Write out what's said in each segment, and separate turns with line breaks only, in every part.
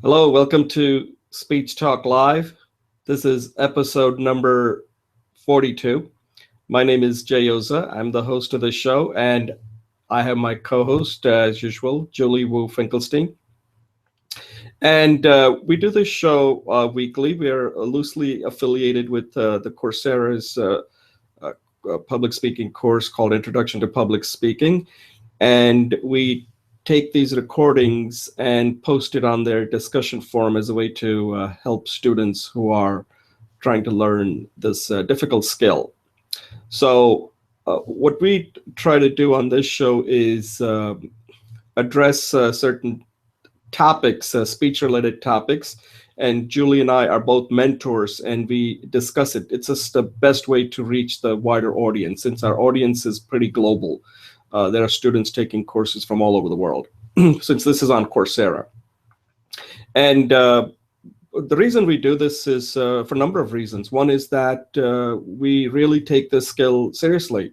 Hello, welcome to Speech Talk Live. This is episode number 42. My name is Jay Oza. I'm the host of the show, and I have my co-host, as usual, Julie Wu Finkelstein. And we do this show weekly. We are loosely affiliated with the Coursera's uh, public speaking course called Introduction to Public Speaking. And we take these recordings and post it on their discussion forum as a way to help students who are trying to learn this difficult skill. So what we try to do on this show is address certain topics, speech-related topics, and Julie and I are both mentors, and we discuss it. It's just the best way to reach the wider audience, since our audience is pretty global. There are students taking courses from all over the world, since this is on Coursera. And the reason we do this is for a number of reasons. One is that we really take this skill seriously,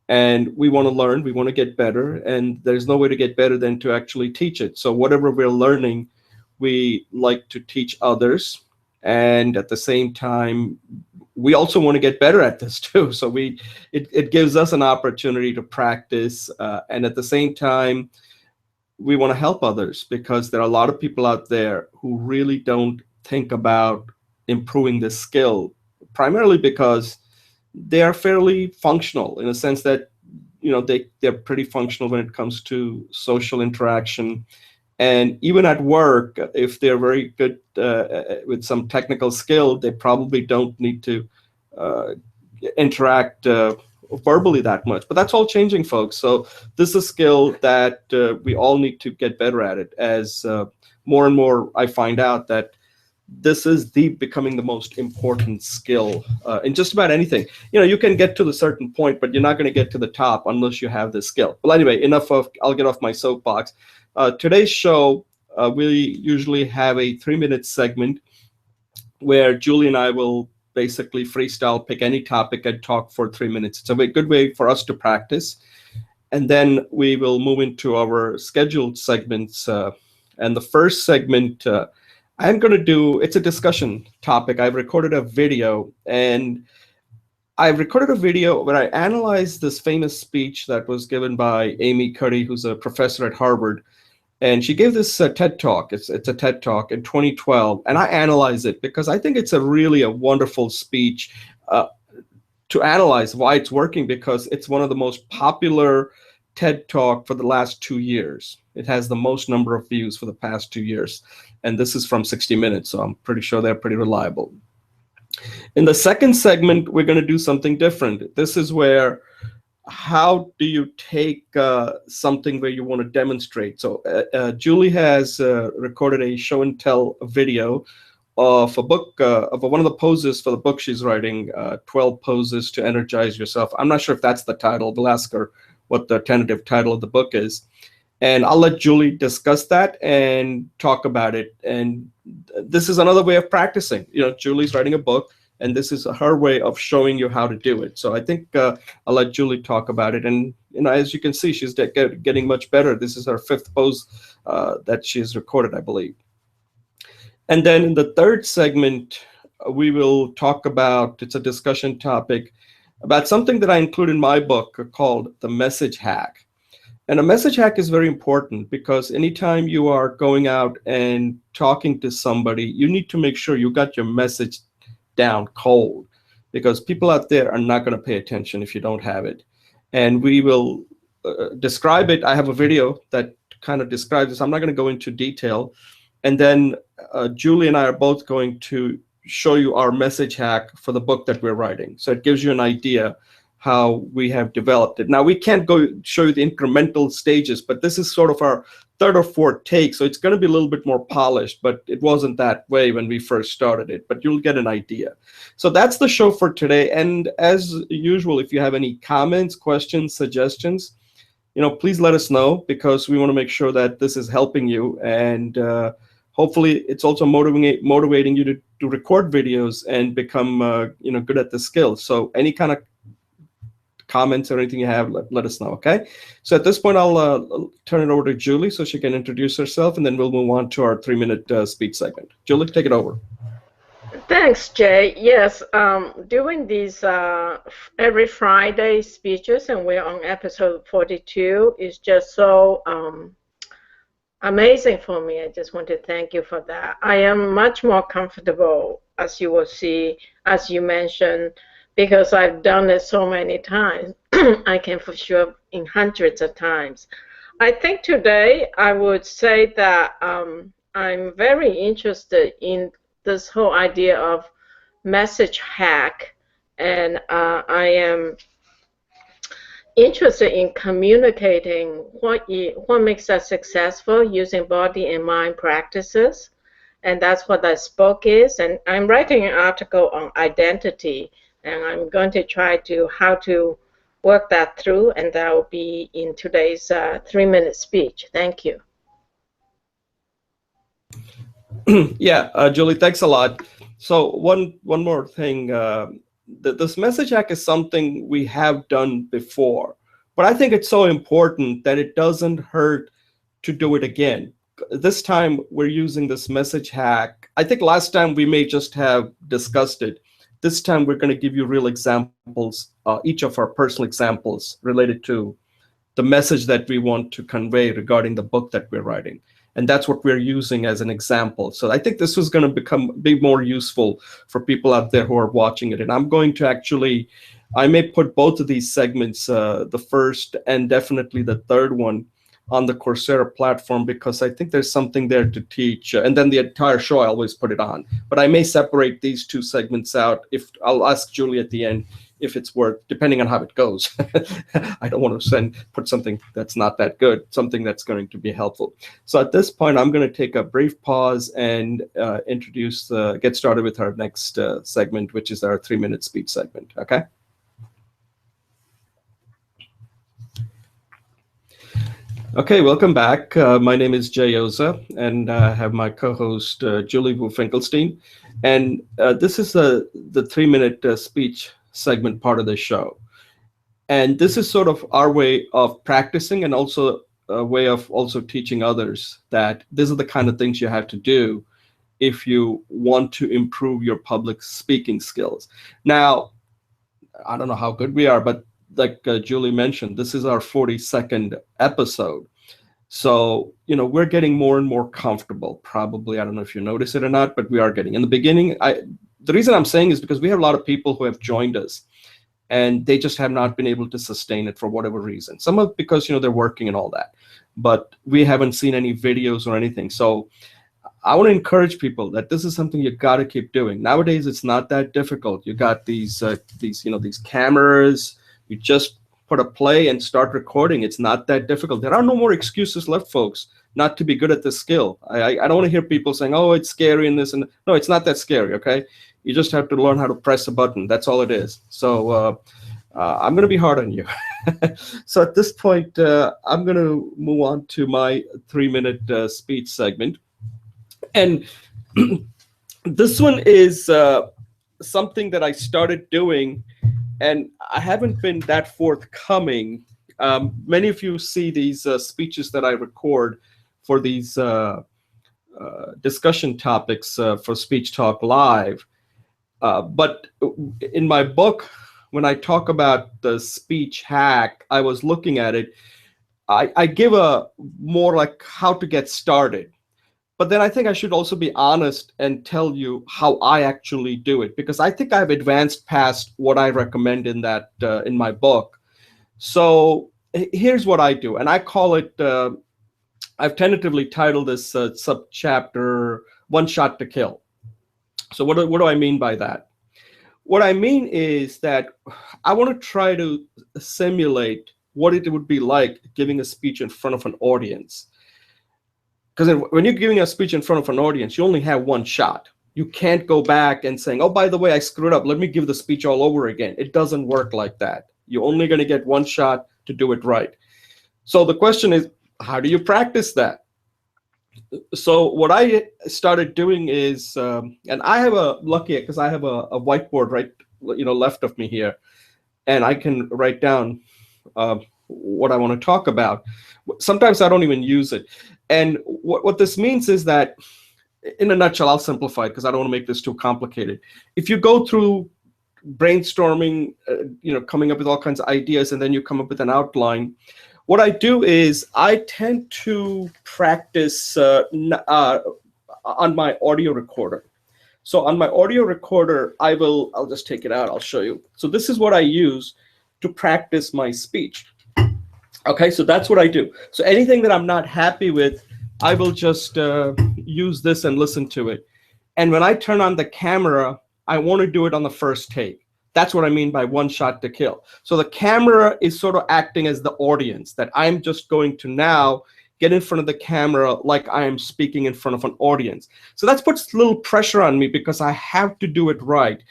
and we want to learn, we want to get better, and there's no way to get better than to actually teach it. So whatever we're learning, we like to teach others, and at the same time, we also want to get better at this too. So it gives us an opportunity to practice, and at the same time, we want to help others, because there are a lot of people out there who really don't think about improving this skill, primarily because they are fairly functional in a sense that, they're pretty functional when it comes to social interaction. And even at work, if they're very good with some technical skill, they probably don't need to interact verbally that much. But that's all changing, folks. So this is a skill that we all need to get better at it, as more and more I find out that this is becoming the most important skill in just about anything. You can get to the certain point, but you're not going to get to the top unless you have this skill. Well, anyway, I'll get off my soapbox. Today's show, we usually have a 3-minute segment where Julie and I will basically freestyle, pick any topic and talk for 3 minutes. It's a good way for us to practice. And then we will move into our scheduled segments. And the first segment, I'm going to do, it's a discussion topic. I've recorded a video, and where I analyzed this famous speech that was given by Amy Cuddy, who's a professor at Harvard. And she gave this TED Talk. It's a TED Talk in 2012. And I analyze it because I think it's really a wonderful speech to analyze why it's working, because it's one of the most popular TED Talk for the last 2 years. It has the most number of views for the past 2 years. And this is from 60 Minutes, so I'm pretty sure they're pretty reliable. In the second segment, we're going to do something different. This is where, how do you take something where you want to demonstrate? So Julie has recorded a show and tell video of a book, of one of the poses for the book she's writing, 12 Poses to Energize Yourself. I'm not sure if that's the title. We'll ask her what the tentative title of the book is. And I'll let Julie discuss that and talk about it. And this is another way of practicing. Julie's writing a book, and this is her way of showing you how to do it. So I think I'll let Julie talk about it. And as you can see, she's getting much better. This is her 5th pose that she's recorded, I believe. And then in the third segment, we will talk about, it's a discussion topic, about something that I include in my book called the message hack. And a message hack is very important, because anytime you are going out and talking to somebody, you need to make sure you got your message down cold, because people out there are not going to pay attention if you don't have it. And we will describe it. I have a video that kind of describes this. I'm not going to go into detail. And then Julie and I are both going to show you our message hack for the book that we're writing. So it gives you an idea how we have developed it. Now, we can't go show you the incremental stages, but this is sort of our 3rd or 4th take, so it's going to be a little bit more polished, but it wasn't that way when we first started it, but you'll get an idea. So that's the show for today. And as usual, if you have any comments, questions, suggestions, please let us know, because we want to make sure that this is helping you. And hopefully it's also motivating you to record videos and become good at the skill. So any kind of comments or anything you have, let us know, okay? So at this point, I'll turn it over to Julie so she can introduce herself, and then we'll move on to our 3-minute speech segment. Julie, take it over.
Thanks, Jay. Yes, doing these every Friday speeches, and we're on episode 42, is just so amazing for me. I just want to thank you for that. I am much more comfortable, as you will see, as you mentioned, because I've done it so many times. I can for sure in hundreds of times. I think today I would say that I'm very interested in this whole idea of message hack, and I am interested in communicating what makes us successful using body and mind practices, and that's what that book is. And I'm writing an article on identity, and I'm going to try to how to work that through, and that will be in today's 3-minute speech. Thank you.
Yeah, Julie, thanks a lot. So one more thing. This message hack is something we have done before, but I think it's so important that it doesn't hurt to do it again. This time we're using this message hack. I think last time we may just have discussed it. This time we're going to give you real examples, each of our personal examples related to the message that we want to convey regarding the book that we're writing. And that's what we're using as an example. So I think this is going to be more useful for people out there who are watching it. And I'm going to actually, I may put both of these segments, the first and definitely the third one, on the Coursera platform, because I think there's something there to teach. And then the entire show, I always put it on. But I may separate these two segments out. If I'll ask Julie at the end if it's worth, depending on how it goes. I don't want to put something that's not that good, something that's going to be helpful. So at this point, I'm going to take a brief pause and get started with our next segment, which is our 3-minute speech segment, okay? Okay, welcome back. My name is Jay Oza, and I have my co-host, Julie Finkelstein. And this is the 3-minute speech segment part of the show. And this is sort of our way of practicing, and also a way of also teaching others that these are the kind of things you have to do if you want to improve your public speaking skills. Now, I don't know how good we are, but like Julie mentioned, this is our 42nd episode. So, we're getting more and more comfortable. Probably, I don't know if you notice it or not, but we are getting. In the beginning, the reason I'm saying is because we have a lot of people who have joined us, and they just have not been able to sustain it for whatever reason. Some of because, they're working and all that, but we haven't seen any videos or anything. So I want to encourage people that this is something you got to keep doing. Nowadays, it's not that difficult. You got these cameras. You just put a play and start recording. It's not that difficult. There are no more excuses left, folks, not to be good at this skill. I don't want to hear people saying, oh, it's scary and this. And no, it's not that scary, okay? You just have to learn how to press a button. That's all it is. So I'm going to be hard on you. So at this point, I'm going to move on to my 3-minute speech segment. And this one is something that I started doing, and I haven't been that forthcoming. Many of you see these speeches that I record for these discussion topics for Speech Talk Live. But in my book, when I talk about the speech hack, I was looking at it. I give a more like how to get started. But then I think I should also be honest and tell you how I actually do it, because I think I've advanced past what I recommend in that in my book. So here's what I do, and I call it. I've tentatively titled this subchapter "One Shot to Kill." So what do I mean by that? What I mean is that I want to try to simulate what it would be like giving a speech in front of an audience. Because when you're giving a speech in front of an audience, you only have one shot. You can't go back and saying, oh, by the way, I screwed up. Let me give the speech all over again. It doesn't work like that. You're only going to get one shot to do it right. So the question is, how do you practice that? So what I started doing is, and I have lucky because I have a whiteboard right, left of me here. and I can write down what I want to talk about. Sometimes I don't even use it. And what this means is that, in a nutshell, I'll simplify it because I don't want to make this too complicated. If you go through brainstorming, coming up with all kinds of ideas, and then you come up with an outline, what I do is I tend to practice on my audio recorder. So on my audio recorder, I'll just take it out. I'll show you. So this is what I use to practice my speech. Okay, so that's what I do. So anything that I'm not happy with, I will just use this and listen to it. And when I turn on the camera, I want to do it on the first take. That's what I mean by one shot to kill. So the camera is sort of acting as the audience, that I'm just going to now get in front of the camera like I am speaking in front of an audience. So that puts a little pressure on me because I have to do it right.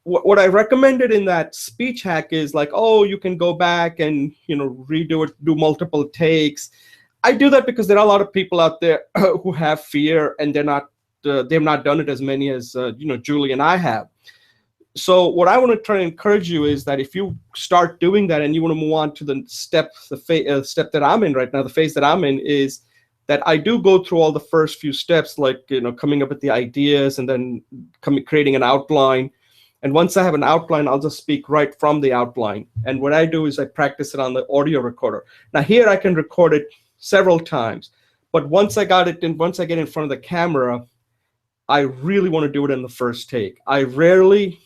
What I recommended in that speech hack is like, oh, you can go back and redo it, do multiple takes. I do that because there are a lot of people out there who have fear, and they've not done it as many as Julie and I have. So what I want to try to encourage you is that if you start doing that and you want to move on to the step that I'm in right now, the phase that I'm in, is that I do go through all the first few steps, like coming up with the ideas and then creating an outline. And once I have an outline, I'll just speak right from the outline. And what I do is I practice it on the audio recorder. Now here I can record it several times, but once I get in front of the camera, I really want to do it in the first take. I rarely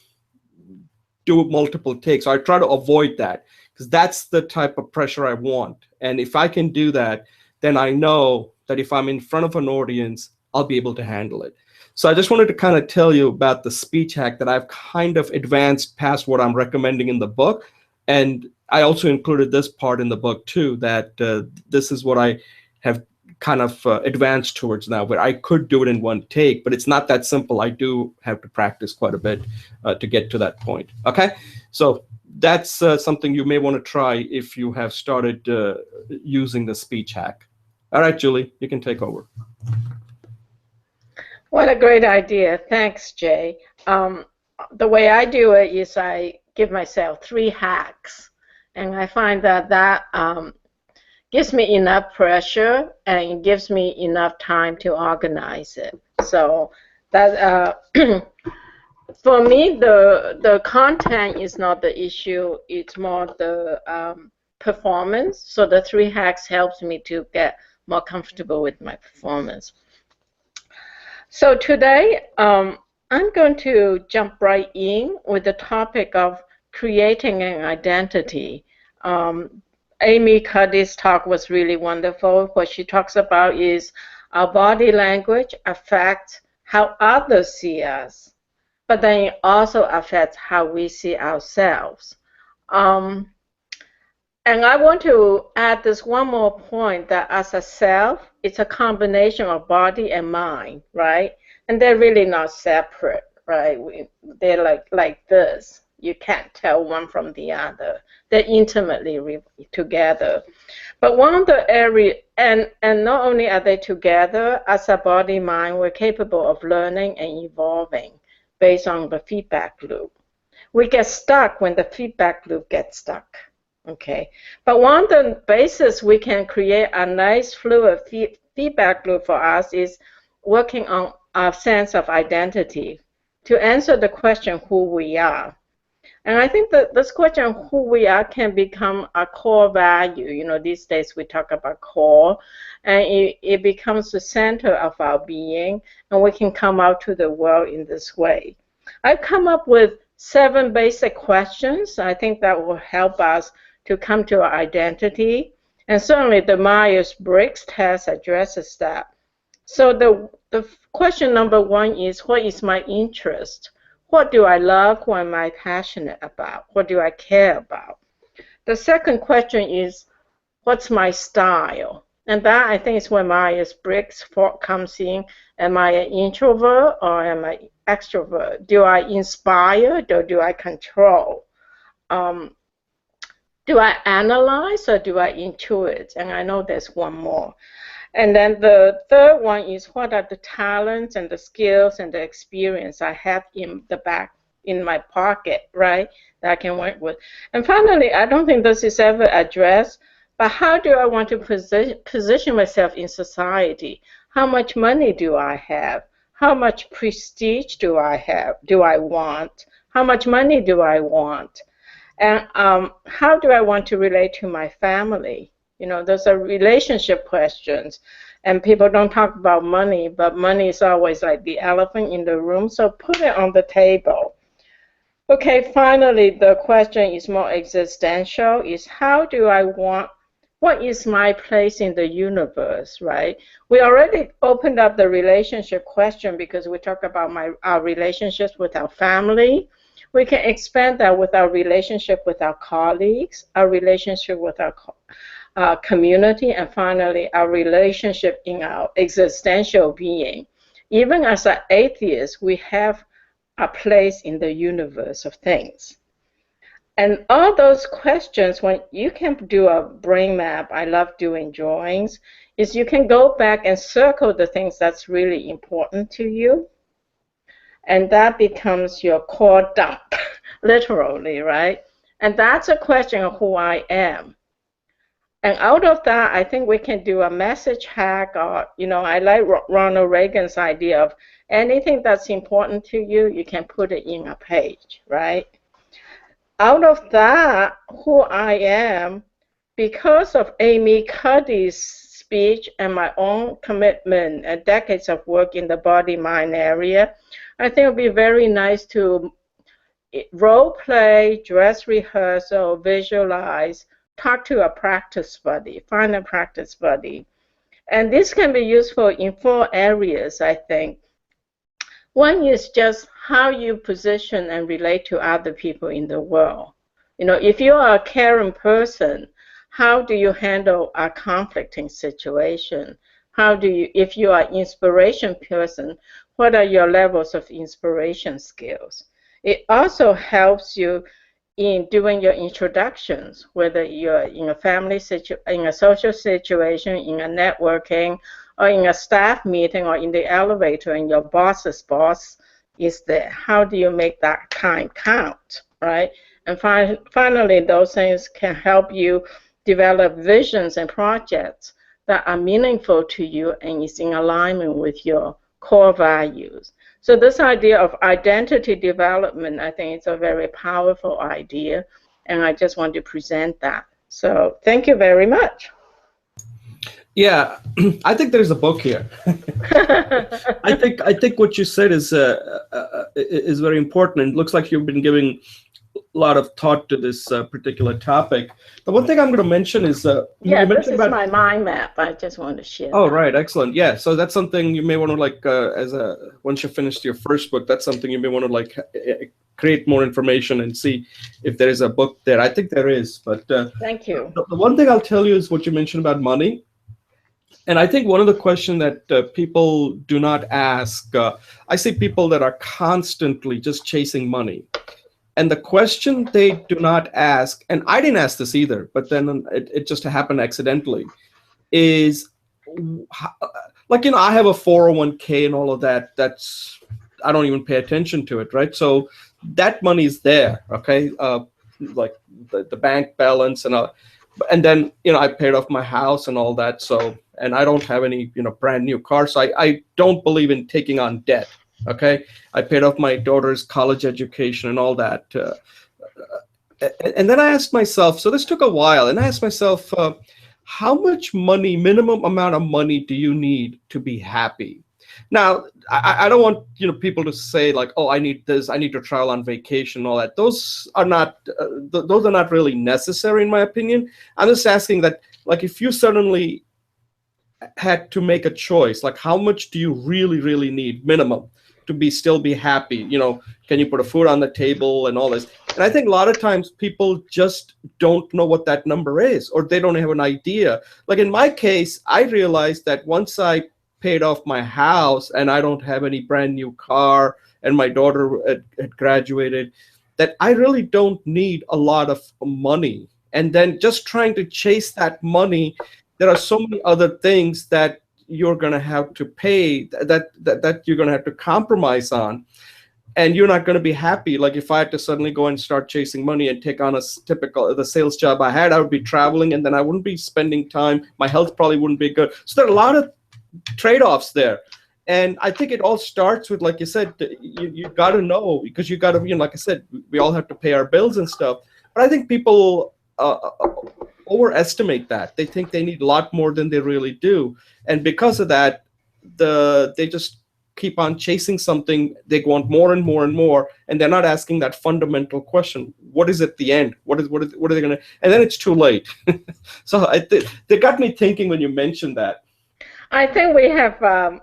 do multiple takes. So I try to avoid that because that's the type of pressure I want. And if I can do that, then I know that if I'm in front of an audience, I'll be able to handle it. So I just wanted to kind of tell you about the speech hack that I've kind of advanced past what I'm recommending in the book. And I also included this part in the book too, that this is what I have kind of advanced towards now, where I could do it in one take, but it's not that simple. I do have to practice quite a bit to get to that point. Okay, so that's something you may want to try if you have started using the speech hack. All right, Julie, you can take over.
What a great idea. Thanks, Jay. The way I do it is I give myself 3 hacks, and I find that gives me enough pressure and it gives me enough time to organize it. So that for me, the content is not the issue. It's more the performance. So the 3 hacks helps me to get more comfortable with my performance. So today, I'm going to jump right in with the topic of creating an identity. Amy Cuddy's talk was really wonderful. What she talks about is our body language affects how others see us, but then it also affects how we see ourselves. And I want to add this one more point, that as a self, it's a combination of body and mind, right? And they're really not separate, right? They're like this. You can't tell one from the other. They're intimately together. But one of the areas, and not only are they together, as a body mind, we're capable of learning and evolving based on the feedback loop. We get stuck when the feedback loop gets stuck. Okay, but one of the bases we can create a nice fluid feedback loop for us is working on our sense of identity to answer the question who we are. And I think that this question who we are can become a core value. You know, these days we talk about core, and it becomes the center of our being, and we can come out to the world in this way. I've come up with 7 basic questions. I think that will help us to come to our identity. And certainly the Myers-Briggs test addresses that. So the question number 1 is, what is my interest? What do I love? What am I passionate about? What do I care about? The second question is, what's my style? And that, I think, is where Myers-Briggs comes in. Am I an introvert or am I extrovert? Do I inspire or do I control? Do I analyze or do I intuit? And I know there's one more. And then the third one is, what are the talents and the skills and the experience I have in the in my pocket, right, that I can work with. And finally, I don't think this is ever addressed, but how do I want to position myself in society? How much money do I have? How much prestige do I have? Do I want? How much money do I want? And how do I want to relate to my family? You know, those are relationship questions. And people don't talk about money, but money is always like the elephant in the room. So put it on the table. Okay, finally, the question is more existential, is how do I want, what is my place in the universe, right? We already opened up the relationship question because we talk about our relationships with our family. We can expand that with our relationship with our colleagues, our relationship with our community, and finally, our relationship in our existential being. Even as an atheist, we have a place in the universe of things. And all those questions, when you can do a brain map, I love doing drawings, is you can go back and circle the things that's really important to you. And that becomes your core dump, literally, right? And that's a question of who I am. And out of that, I think we can do a message hack, or, you know, I like Ronald Reagan's idea of anything that's important to you, you can put it in a page, right? Out of that, who I am, because of Amy Cuddy's speech and my own commitment and decades of work in the body-mind area, I think it would be very nice to role play, dress rehearsal, visualize, talk to a practice buddy, find a practice buddy. And this can be useful in 4 areas, I think. One is just how you position and relate to other people in the world. You know, if you are a caring person, how do you handle a conflicting situation? How do you, if you are an inspiration person, what are your levels of inspiration skills? It also helps you in doing your introductions, whether you're in a family in a social situation, in a networking, or in a staff meeting, or in the elevator, and your boss's boss is there. How do you make that time count, right? And finally, those things can help you develop visions and projects that are meaningful to you and is in alignment with your core values. So this idea of identity development, I think it's a very powerful idea, and I just want to present that. So thank you very much.
Yeah, I think there's a book here. I think what you said is very important. It looks like you've been giving a lot of thought to this particular topic. The one thing I'm going to mention is
yeah, this is my mind map. I just want to share.
Oh, right, excellent. Yeah, so that's something you may want to like once you finished your first book, that's something you may want to like create more information and see if there is a book there. I think there is, but
thank you.
The one thing I'll tell you is what you mentioned about money. And I think one of the questions that people do not ask, I see people that are constantly just chasing money. And the question they do not ask, and I didn't ask this either, but then it just happened accidentally, is like, you know, I have a 401k and all of that. That's, I don't even pay attention to it, right? So that money is there, okay? Like the bank balance and all. And then, you know, I paid off my house and all that. So, and I don't have any, you know, brand new car. So I don't believe in taking on debt. Okay. I paid off my daughter's college education and all that. And then I asked myself, so this took a while, and I asked myself, how much money, minimum amount of money do you need to be happy? Now, I don't want, you know, people to say like, oh, I need this, I need to travel on vacation and all that. Those are not really necessary in my opinion. I'm just asking that, like, if you suddenly had to make a choice, like how much do you really, really need minimum to still be happy? You know, can you put a food on the table and all this? And I think a lot of times people just don't know what that number is, or they don't have an idea. Like in my case, I realized that once I paid off my house and I don't have any brand new car and my daughter had graduated, that I really don't need a lot of money. And then just trying to chase that money, there are so many other things that you're going to have to pay, that you're going to have to compromise on. and you're not going to be happy. Like if I had to suddenly go and start chasing money and take on a typical the sales job I had, I would be traveling, and then I wouldn't be spending time. My health probably wouldn't be good. So there are a lot of trade-offs there. And I think it all starts with, like you said, you got to know, because you got to, like I said, we all have to pay our bills and stuff. But I think people overestimate that. They think they need a lot more than they really do. And because of that, they just keep on chasing something. They want more and more and more, and they're not asking that fundamental question: what is at the end? What are they going to? And then it's too late. So they got me thinking when you mentioned that.
I think we have.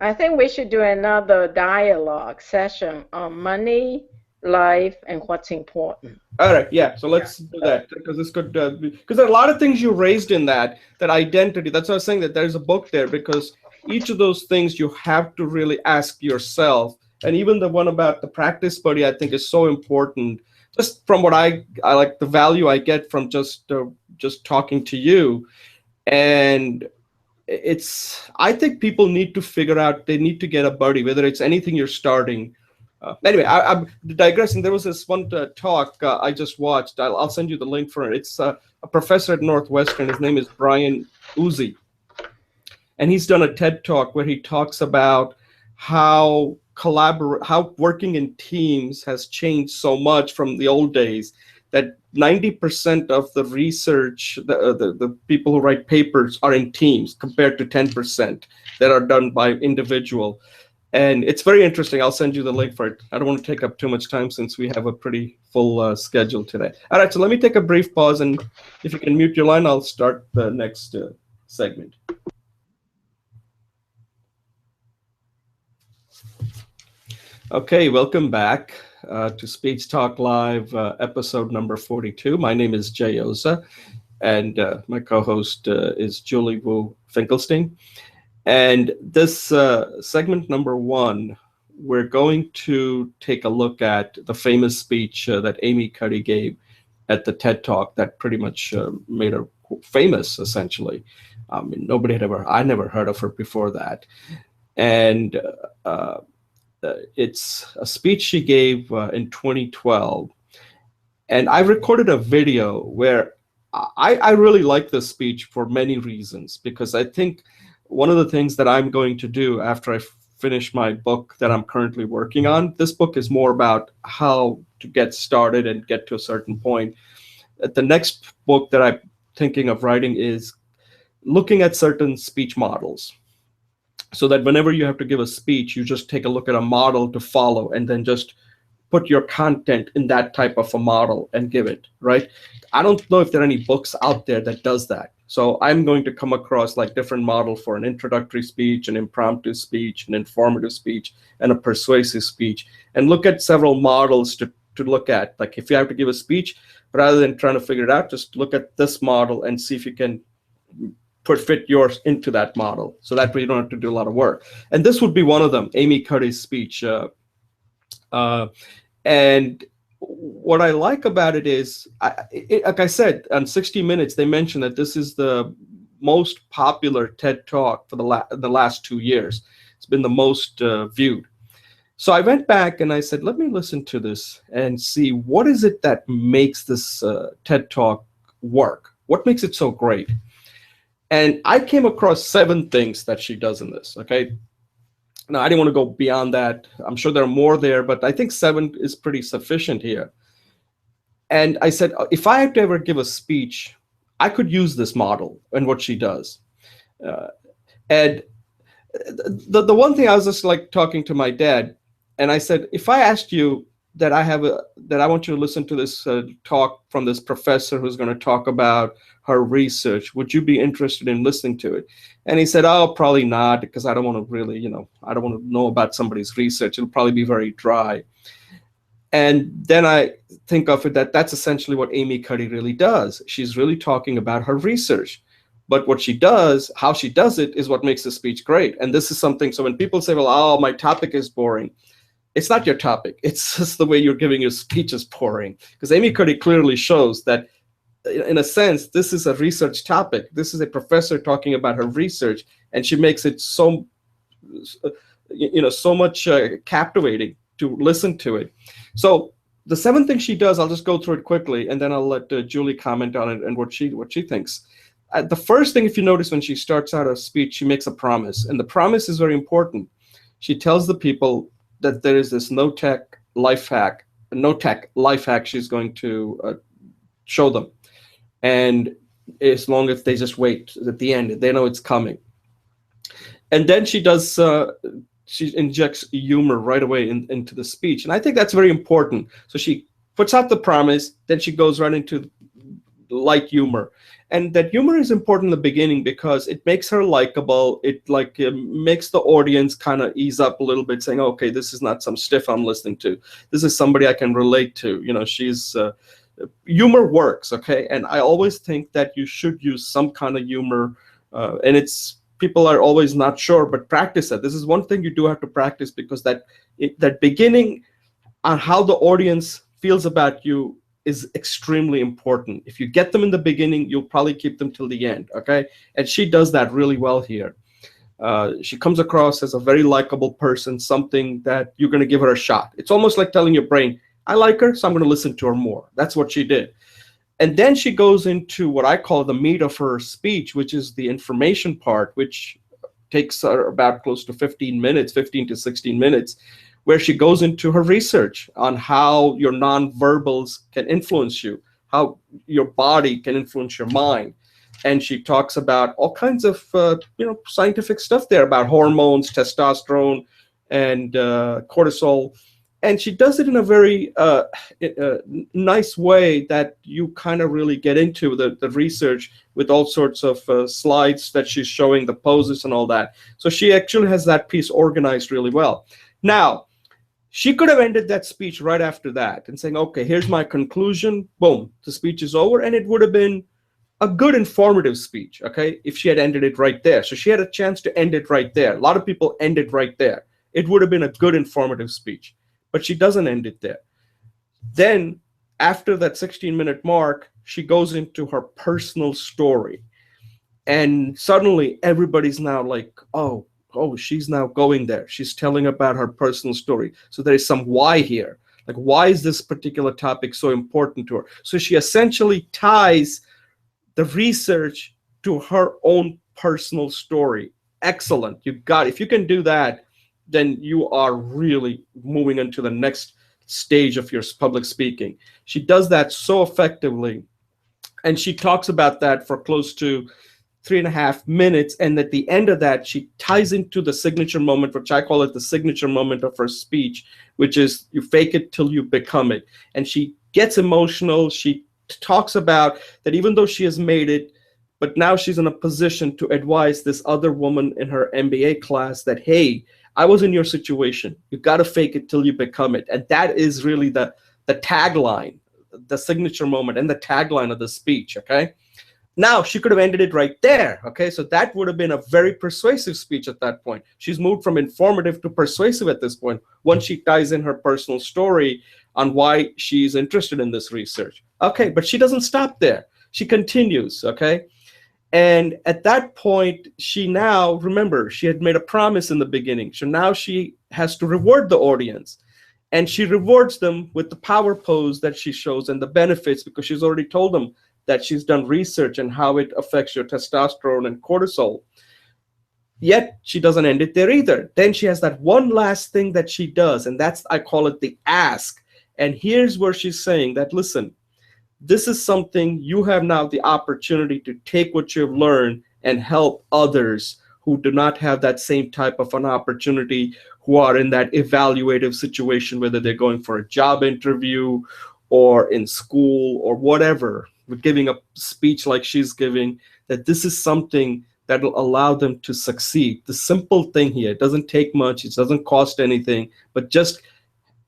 I think we should do another dialogue session on money, life, and what's important.
All right, yeah. So let's do that, because this could because there are a lot of things you raised in that identity. That's why I was saying that there's a book there, because each of those things you have to really ask yourself. And even the one about the practice buddy, I think, is so important. Just from what I like, the value I get from just talking to you. And I think people need to figure out, they need to get a buddy, whether it's anything you're starting. Anyway, I'm digressing. There was this one talk I just watched. I'll send you the link for it. It's a professor at Northwestern. His name is Brian Uzi. And he's done a TED talk where he talks about how working in teams has changed so much from the old days, that 90% of the research, the people who write papers are in teams, compared to 10% that are done by individual. And it's very interesting. I'll send you the link for it. I don't want to take up too much time since we have a pretty full schedule today. All right, so let me take a brief pause, and if you can mute your line, I'll start the next segment. Okay, welcome back to Speech Talk Live, episode number 42. My name is Jay Oza, and my co-host is Julie Wu Finkelstein. And this segment number 1, we're going to take a look at the famous speech that Amy Cuddy gave at the TED Talk that pretty much made her famous, essentially. I mean, I never heard of her before that. And it's a speech she gave in 2012. And I recorded a video where I really like this speech for many reasons, because I think one of the things that I'm going to do after I finish my book that I'm currently working on, this book is more about how to get started and get to a certain point. The next book that I'm thinking of writing is looking at certain speech models, so that whenever you have to give a speech, you just take a look at a model to follow, and then just put your content in that type of a model and give it, right? I don't know if there are any books out there that does that. So I'm going to come across like different models for an introductory speech, an impromptu speech, an informative speech, and a persuasive speech, and look at several models to look at. Like if you have to give a speech, rather than trying to figure it out, just look at this model and see if you can fit yours into that model. So that way you don't have to do a lot of work. And this would be one of them, Amy Cuddy's speech. And what I like about it is, like I said, on 60 Minutes, they mentioned that this is the most popular TED Talk for the last 2 years. It's been the most viewed. So I went back and I said, let me listen to this and see what is it that makes this TED Talk work? What makes it so great? And I came across 7 things that she does in this, okay? Now, I didn't want to go beyond that. I'm sure there are more there, but I think 7 is pretty sufficient here. And I said, if I had to ever give a speech, I could use this model and what she does. And the one thing, I was just like talking to my dad, and I said, if I asked you that I want you to listen to this talk from this professor who's going to talk about her research, would you be interested in listening to it? And he said, oh, probably not, because I don't want to really, I don't want to know about somebody's research. It'll probably be very dry. And then I think of it that's essentially what Amy Cuddy really does. She's really talking about her research. But what she does, how she does it, is what makes the speech great. And this is something, so when people say, well, oh, my topic is boring, it's not your topic. It's just the way you're giving your speech is boring. Because Amy Cuddy clearly shows that, in a sense, this is a research topic. This is a professor talking about her research, and she makes it so, so much captivating. to listen to it. So the seventh thing she does, I'll just go through it quickly, and then I'll let Julie comment on it and what she thinks. The first thing, if you notice, when she starts out a speech, she makes a promise, and the promise is very important. She tells the people that there is this no tech life hack she's going to show them, and as long as they just wait at the end, they know it's coming. And then she injects humor right away into the speech, and I think that's very important. So she puts out the promise, then she goes right into light humor, and that humor is important in the beginning because it makes her likable. It makes the audience kind of ease up a little bit, saying, okay, this is not some stiff I'm listening to, this is somebody I can relate to. She's humor works, okay? And I always think that you should use some kind of humor, and it's people are always not sure, but practice it. This is one thing you do have to practice, because that beginning on how the audience feels about you is extremely important. If you get them in the beginning, you'll probably keep them till the end, okay? And she does that really well here. She comes across as a very likable person, something that you're going to give her a shot. It's almost like telling your brain, I like her, so I'm going to listen to her more. That's what she did. And then she goes into what I call the meat of her speech, which is the information part, which takes her about close to 15 to 16 minutes, where she goes into her research on how your nonverbals can influence you, how your body can influence your mind. And she talks about all kinds of scientific stuff there about hormones, testosterone, and cortisol. And she does it in a very nice way that you kind of really get into the research, with all sorts of slides that she's showing, the poses and all that. So she actually has that piece organized really well. Now, she could have ended that speech right after that and saying, okay, here's my conclusion. Boom, the speech is over. And it would have been a good informative speech, okay, if she had ended it right there. So she had a chance to end it right there. A lot of people end it right there. It would have been a good informative speech. But she doesn't end it there. Then, after that 16-minute mark, she goes into her personal story. And suddenly, everybody's now like, oh, she's now going there. She's telling about her personal story. So there is some why here. Like, why is this particular topic so important to her? So she essentially ties the research to her own personal story. Excellent. If you can do that, then you are really moving into the next stage of your public speaking. She does that so effectively. And she talks about that for close to 3.5 minutes. And at the end of that, she ties into the signature moment, which I call it the signature moment of her speech, which is you fake it till you become it. And she gets emotional. She talks about that even though she has made it, but now she's in a position to advise this other woman in her MBA class that, hey, I was in your situation. You got to fake it till you become it. And that is really the tagline, the signature moment and the tagline of the speech, okay? Now, she could have ended it right there, okay? So that would have been a very persuasive speech at that point. She's moved from informative to persuasive at this point, once she ties in her personal story on why she's interested in this research. Okay, but she doesn't stop there. She continues, okay? And at that point, she now, remember, she had made a promise in the beginning. So now she has to reward the audience. And she rewards them with the power pose that she shows and the benefits, because she's already told them that she's done research and how it affects your testosterone and cortisol. Yet she doesn't end it there either. Then she has that one last thing that she does, and that's, I call it the ask. And here's where she's saying that, listen, this is something you have now the opportunity to take what you've learned and help others who do not have that same type of an opportunity, who are in that evaluative situation, whether they're going for a job interview or in school or whatever, with giving a speech like she's giving, that this is something that will allow them to succeed. The simple thing here, it doesn't take much, it doesn't cost anything, but just,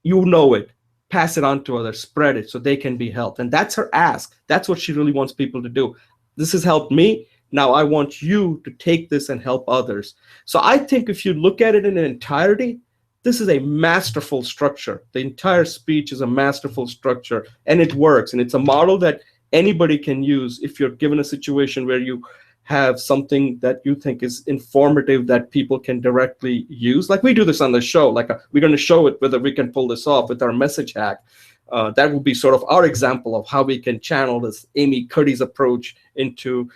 it. Pass it on to others, spread it so they can be helped. And that's her ask. That's what she really wants people to do. This has helped me. Now I want you to take this and help others. So I think if you look at it in entirety, this is a masterful structure. The entire speech is a masterful structure, and it works. And it's a model that anybody can use if you're given a situation where you have something that you think is informative that people can directly use. Like we do this on the show, like we're going to show it whether we can pull this off with our message hack. That would be sort of our example of how we can channel this Amy Cuddy's approach into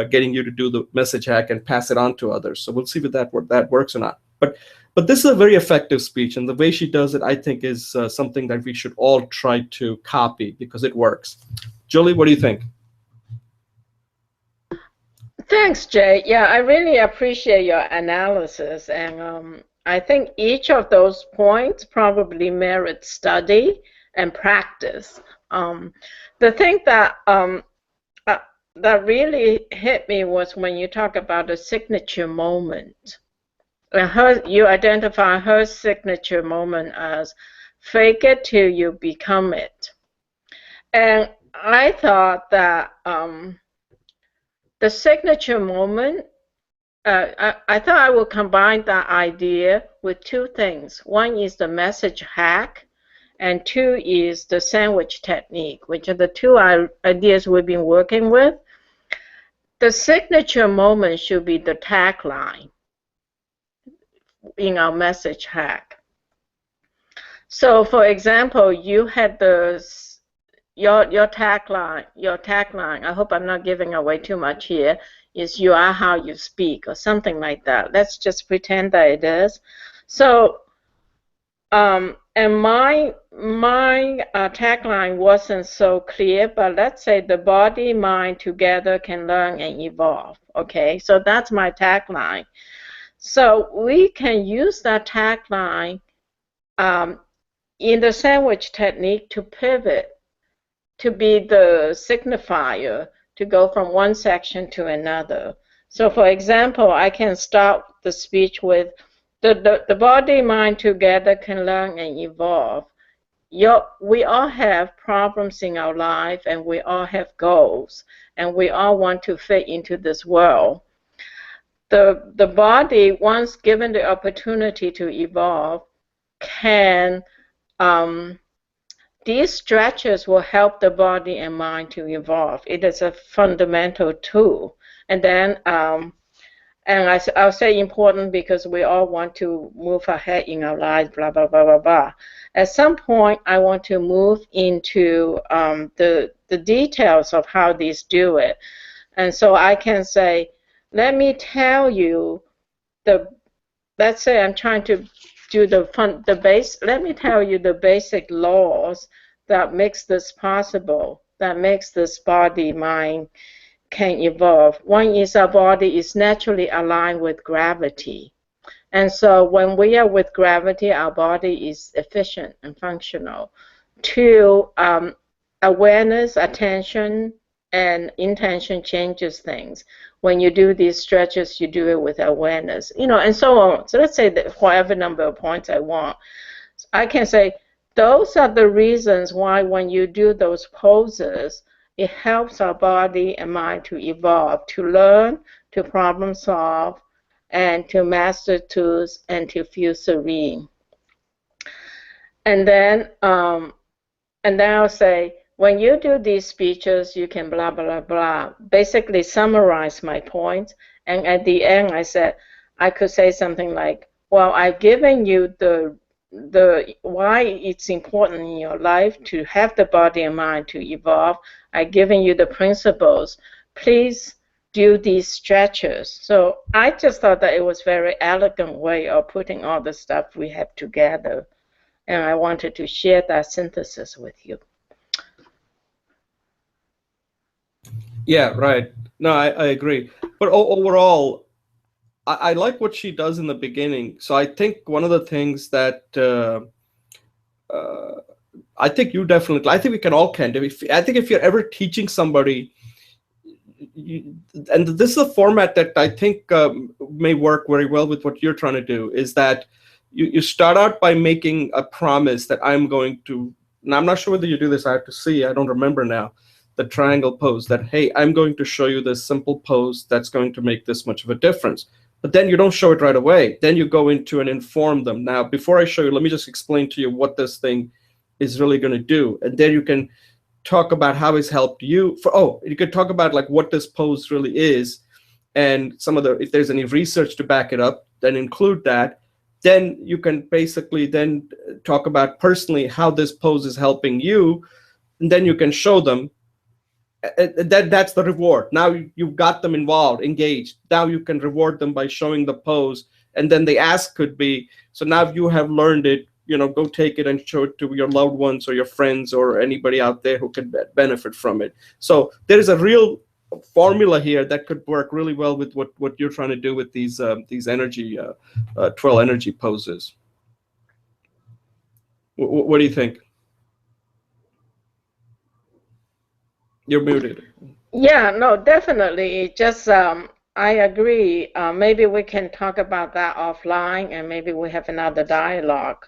getting you to do the message hack and pass it on to others. So we'll see if that works or not. But this is a very effective speech, and the way she does it, I think, is something that we should all try to copy because it works. Julie, what do you think?
Thanks, Jay. Yeah, I really appreciate your analysis, and I think each of those points probably merits study and practice. The thing that that really hit me was when you talk about the signature moment. You identify her signature moment as fake it till you become it. And I thought that the signature moment, I thought I would combine that idea with two things. One is the message hack, and two is the sandwich technique, which are the two ideas we've been working with. The signature moment should be the tagline in our message hack. So, for example, you had your tagline. I hope I'm not giving away too much here. Is "you are how you speak" or something like that. Let's just pretend that it is. So, and my tagline wasn't so clear, but let's say the body, mind together can learn and evolve. Okay, so that's my tagline. So we can use that tagline in the sandwich technique to pivot, to be the signifier, to go from one section to another. So for example, I can start the speech with, the body, mind together can learn and evolve. We all have problems in our life, and we all have goals, and we all want to fit into this world. The body, once given the opportunity to evolve, can these stretches will help the body and mind to evolve. It is a fundamental tool. And then, and I'll say important because we all want to move ahead in our lives, blah, blah, blah, blah, blah. At some point, I want to move into the details of how these do it. And so I can say, let me tell you let's say I'm trying to do let me tell you the basic laws that makes this possible, that makes this body, mind can evolve. One is our body is naturally aligned with gravity. And so when we are with gravity, our body is efficient and functional. Two, awareness, attention, and intention changes things. When you do these stretches, you do it with awareness, and so on. So let's say that whatever number of points I want, I can say those are the reasons why when you do those poses, it helps our body and mind to evolve, to learn, to problem solve, and to master tools, and to feel serene. And then I'll say, when you do these speeches, you can blah, blah, blah, basically summarize my points. And at the end, I could say something like, well, I've given you the why it's important in your life to have the body and mind to evolve. I've given you the principles. Please do these stretches. So I just thought that it was a very elegant way of putting all the stuff we have together. And I wanted to share that synthesis with you.
Yeah, right. No, I agree. But overall, I like what she does in the beginning. So I think one of the things that I think you definitely, I think we can all do. I think if you're ever teaching somebody, and this is a format that I think may work very well with what you're trying to do, is that you start out by making a promise that I'm going to, and I'm not sure whether you do this, I have to see, I don't remember now, the triangle pose, that, hey, I'm going to show you this simple pose that's going to make this much of a difference. But then you don't show it right away. Then you go into and inform them. Now, before I show you, let me just explain to you what this thing is really going to do. And then you can talk about how it's helped you. You could talk about like what this pose really is. and some of the, if there's any research to back it up, then include that. Then you can basically then talk about personally how this pose is helping you, and then you can show them. That's the reward. Now you've got them involved, engaged. Now you can reward them by showing the pose, and then the ask could be, so now you have learned it, go take it and show it to your loved ones or your friends or anybody out there who can benefit from it. So there's a real formula here that could work really well with what you're trying to do with these energy 12 energy poses. What do you think? You're muted.
Yeah, no, definitely. Just I agree. Maybe we can talk about that offline, and maybe we have another dialogue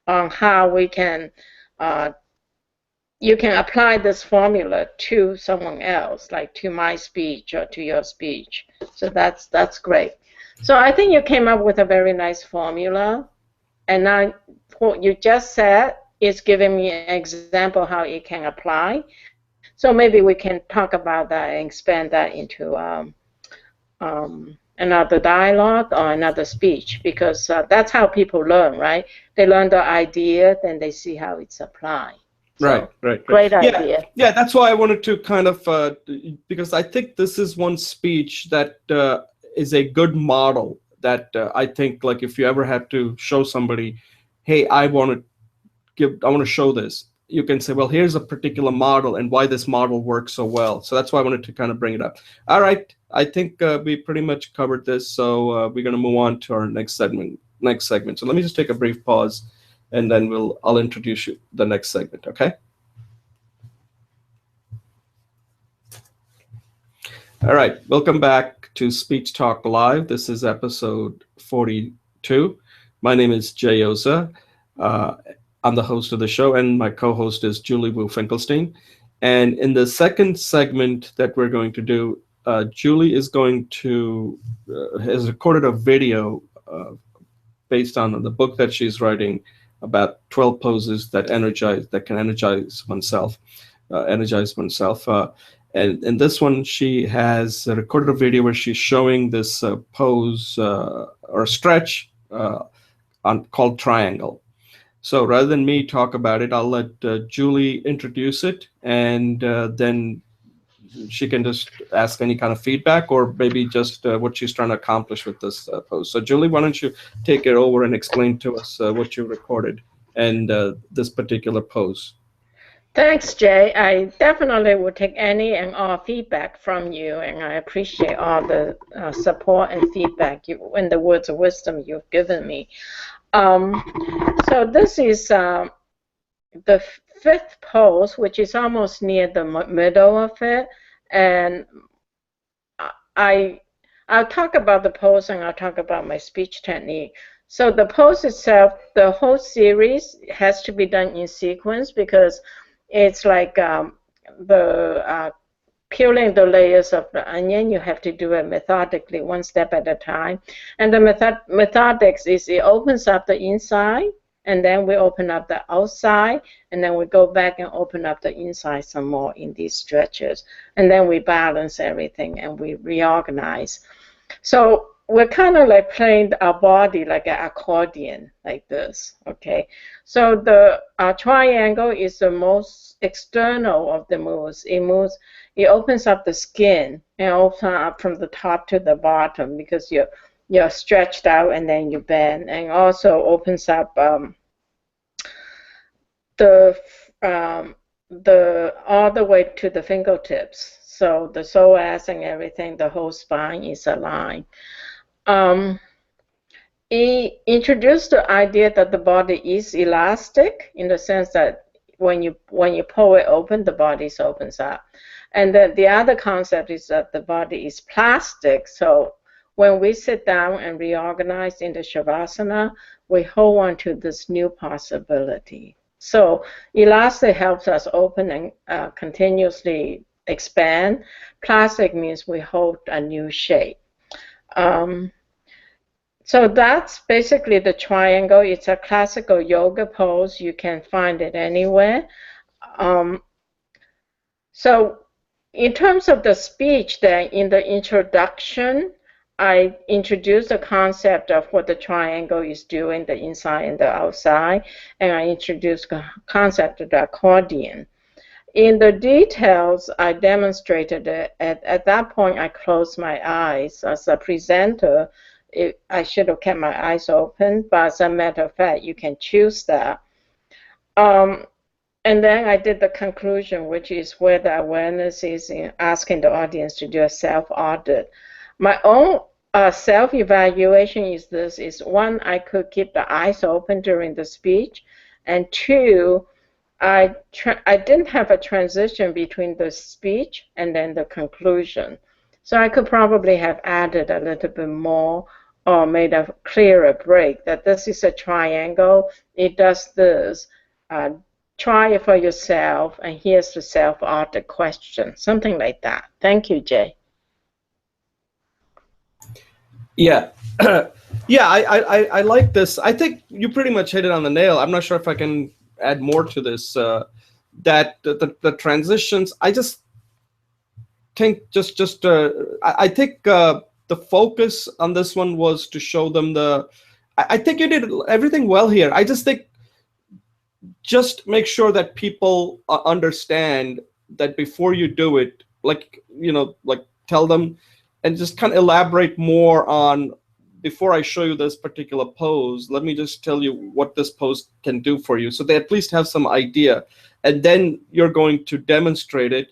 on how we can you can apply this formula to someone else, like to my speech or to your speech. So that's great. So I think you came up with a very nice formula, and now what you just said is giving me an example how it can apply. So maybe we can talk about that and expand that into another dialogue or another speech, because that's how people learn, right? They learn the idea, then they see how it's applied. So,
right.
Great idea.
Yeah, that's why I wanted to kind of, because I think this is one speech that is a good model that I think, like, if you ever have to show somebody, hey, I want to show this, you can say, well, here's a particular model and why this model works so well. So that's why I wanted to kind of bring it up. All right, I think we pretty much covered this. So we're going to move on to our next segment. So let me just take a brief pause, and then I'll introduce you the next segment. Okay. All right, welcome back to Speech Talk Live. This is episode 42. My name is Jay Oza. I'm the host of the show, and my co-host is Julie Wu Finkelstein. And in the second segment that we're going to do, Julie is going to has recorded a video based on the book that she's writing about 12 poses that can energize oneself. And in this one, she has recorded a video where she's showing this pose or stretch called triangle. So rather than me talk about it, I'll let Julie introduce it, and then she can just ask any kind of feedback, or maybe just what she's trying to accomplish with this pose. So Julie, why don't you take it over and explain to us what you recorded and this particular pose.
Thanks, Jay. I definitely will take any and all feedback from you, and I appreciate all the support and feedback and the words of wisdom you've given me. So this is the fifth pose, which is almost near the middle of it, and I'll talk about the pose and I'll talk about my speech technique. So the pose itself, the whole series has to be done in sequence, because it's like peeling the layers of the onion. You have to do it methodically, one step at a time. And the methodics is it opens up the inside, and then we open up the outside, and then we go back and open up the inside some more in these stretches. And then we balance everything and we reorganize. So we're kind of like playing our body like an accordion, like this, okay? So the triangle is the most external of the moves. It opens up the skin and opens up from the top to the bottom, because you're stretched out and then you bend, and also opens up all the way to the fingertips. So the psoas and everything, the whole spine is aligned. He introduced the idea that the body is elastic, in the sense that when you pull it open, the body opens up. And then the other concept is that the body is plastic. So when we sit down and reorganize in the Shavasana, we hold on to this new possibility. So elastic helps us open and continuously expand. Plastic means we hold a new shape. So that's basically the triangle. It's a classical yoga pose. You can find it anywhere. So in terms of the speech, then in the introduction, I introduced the concept of what the triangle is doing, the inside and the outside, and I introduced the concept of the accordion. In the details, I demonstrated it. At that point, I closed my eyes. As a presenter, I should have kept my eyes open, but as a matter of fact, you can choose that. Um, and then I did the conclusion, which is where the awareness is in asking the audience to do a self-audit. My own self-evaluation is this, is one, I could keep the eyes open during the speech, and two, I didn't have a transition between the speech and then the conclusion. So I could probably have added a little bit more or made a clearer break that this is a triangle, it does this. Try it for yourself, and here's the self-audit question, something like that. Thank you, Jay.
Yeah. Yeah, I like this. I think you pretty much hit it on the nail. I'm not sure if I can add more to this. That the transitions, I just think I think the focus on this one was to show them I think you did everything well here. I just think just make sure that people understand that before you do it, like, like tell them and just kind of elaborate more on, before I show you this particular pose, let me just tell you what this pose can do for you. So they at least have some idea. And then you're going to demonstrate it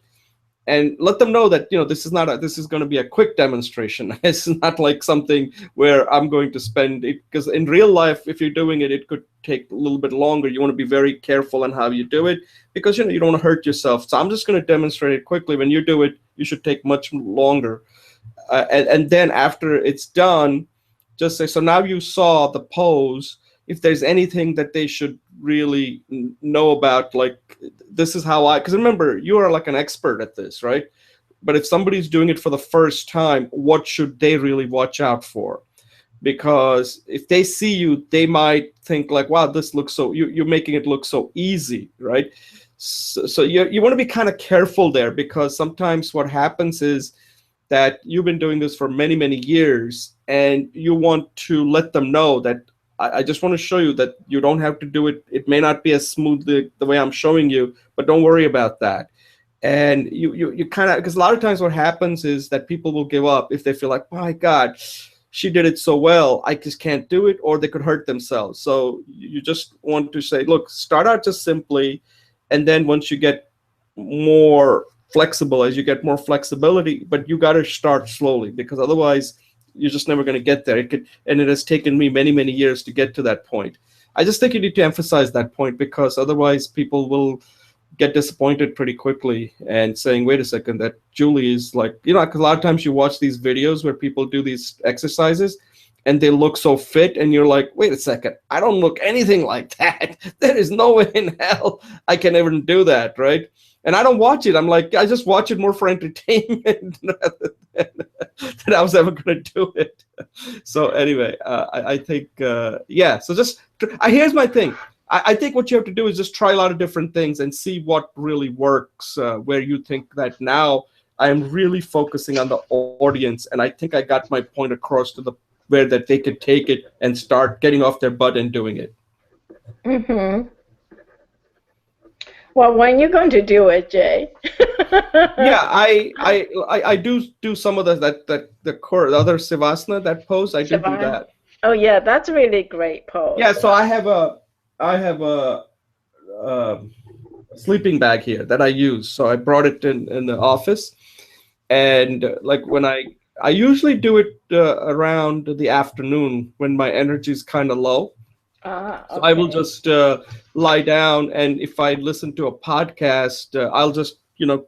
and let them know that, this is going to be a quick demonstration. It's not like something where I'm going to spend it, because in real life, if you're doing it, it could take a little bit longer. You want to be very careful on how you do it, because, you don't want to hurt yourself. So I'm just going to demonstrate it quickly. When you do it, you should take much longer. And then after it's done, just say, so now you saw the pose. If there's anything that they should really know about, like, this is how because remember, you are like an expert at this, right? But if somebody's doing it for the first time, what should they really watch out for? Because if they see you, they might think like, wow, this looks so, you're making it look so easy, right? So you want to be kind of careful there, because sometimes what happens is that you've been doing this for many, many years, and you want to let them know that I just want to show you that you don't have to do it. It may not be as smooth the way I'm showing you, but don't worry about that. And you kind of, because a lot of times what happens is that people will give up if they feel like, my God, she did it so well, I just can't do it, or they could hurt themselves. So you just want to say, look, start out just simply, and then once you get more flexible, as you get more flexibility, but you got to start slowly, because otherwise you're just never going to get there. And it has taken me many, many years to get to that point. I just think you need to emphasize that point, because otherwise people will get disappointed pretty quickly and saying, wait a second, that Julie is like, because a lot of times you watch these videos where people do these exercises and they look so fit, and you're like, wait a second, I don't look anything like that. There is no way in hell I can ever do that, right? And I don't watch it. I'm like, I just watch it more for entertainment than I was ever going to do it. So anyway, I think, yeah. So just, here's my thing. I think what you have to do is just try a lot of different things and see what really works, where you think that now I am really focusing on the audience. And I think I got my point across to the where that they could take it and start getting off their butt and doing it.
Mm-hmm. Well, when you're going to do it, Jay?
Yeah, I do some of the other Savasana, that pose. I do that.
Oh yeah, that's a really great pose.
Yeah, so I have a sleeping bag here that I use. So I brought it in the office, and like when I usually do it around the afternoon when my energy is kind of low.
Okay.
So I will just lie down, and if I listen to a podcast, I'll just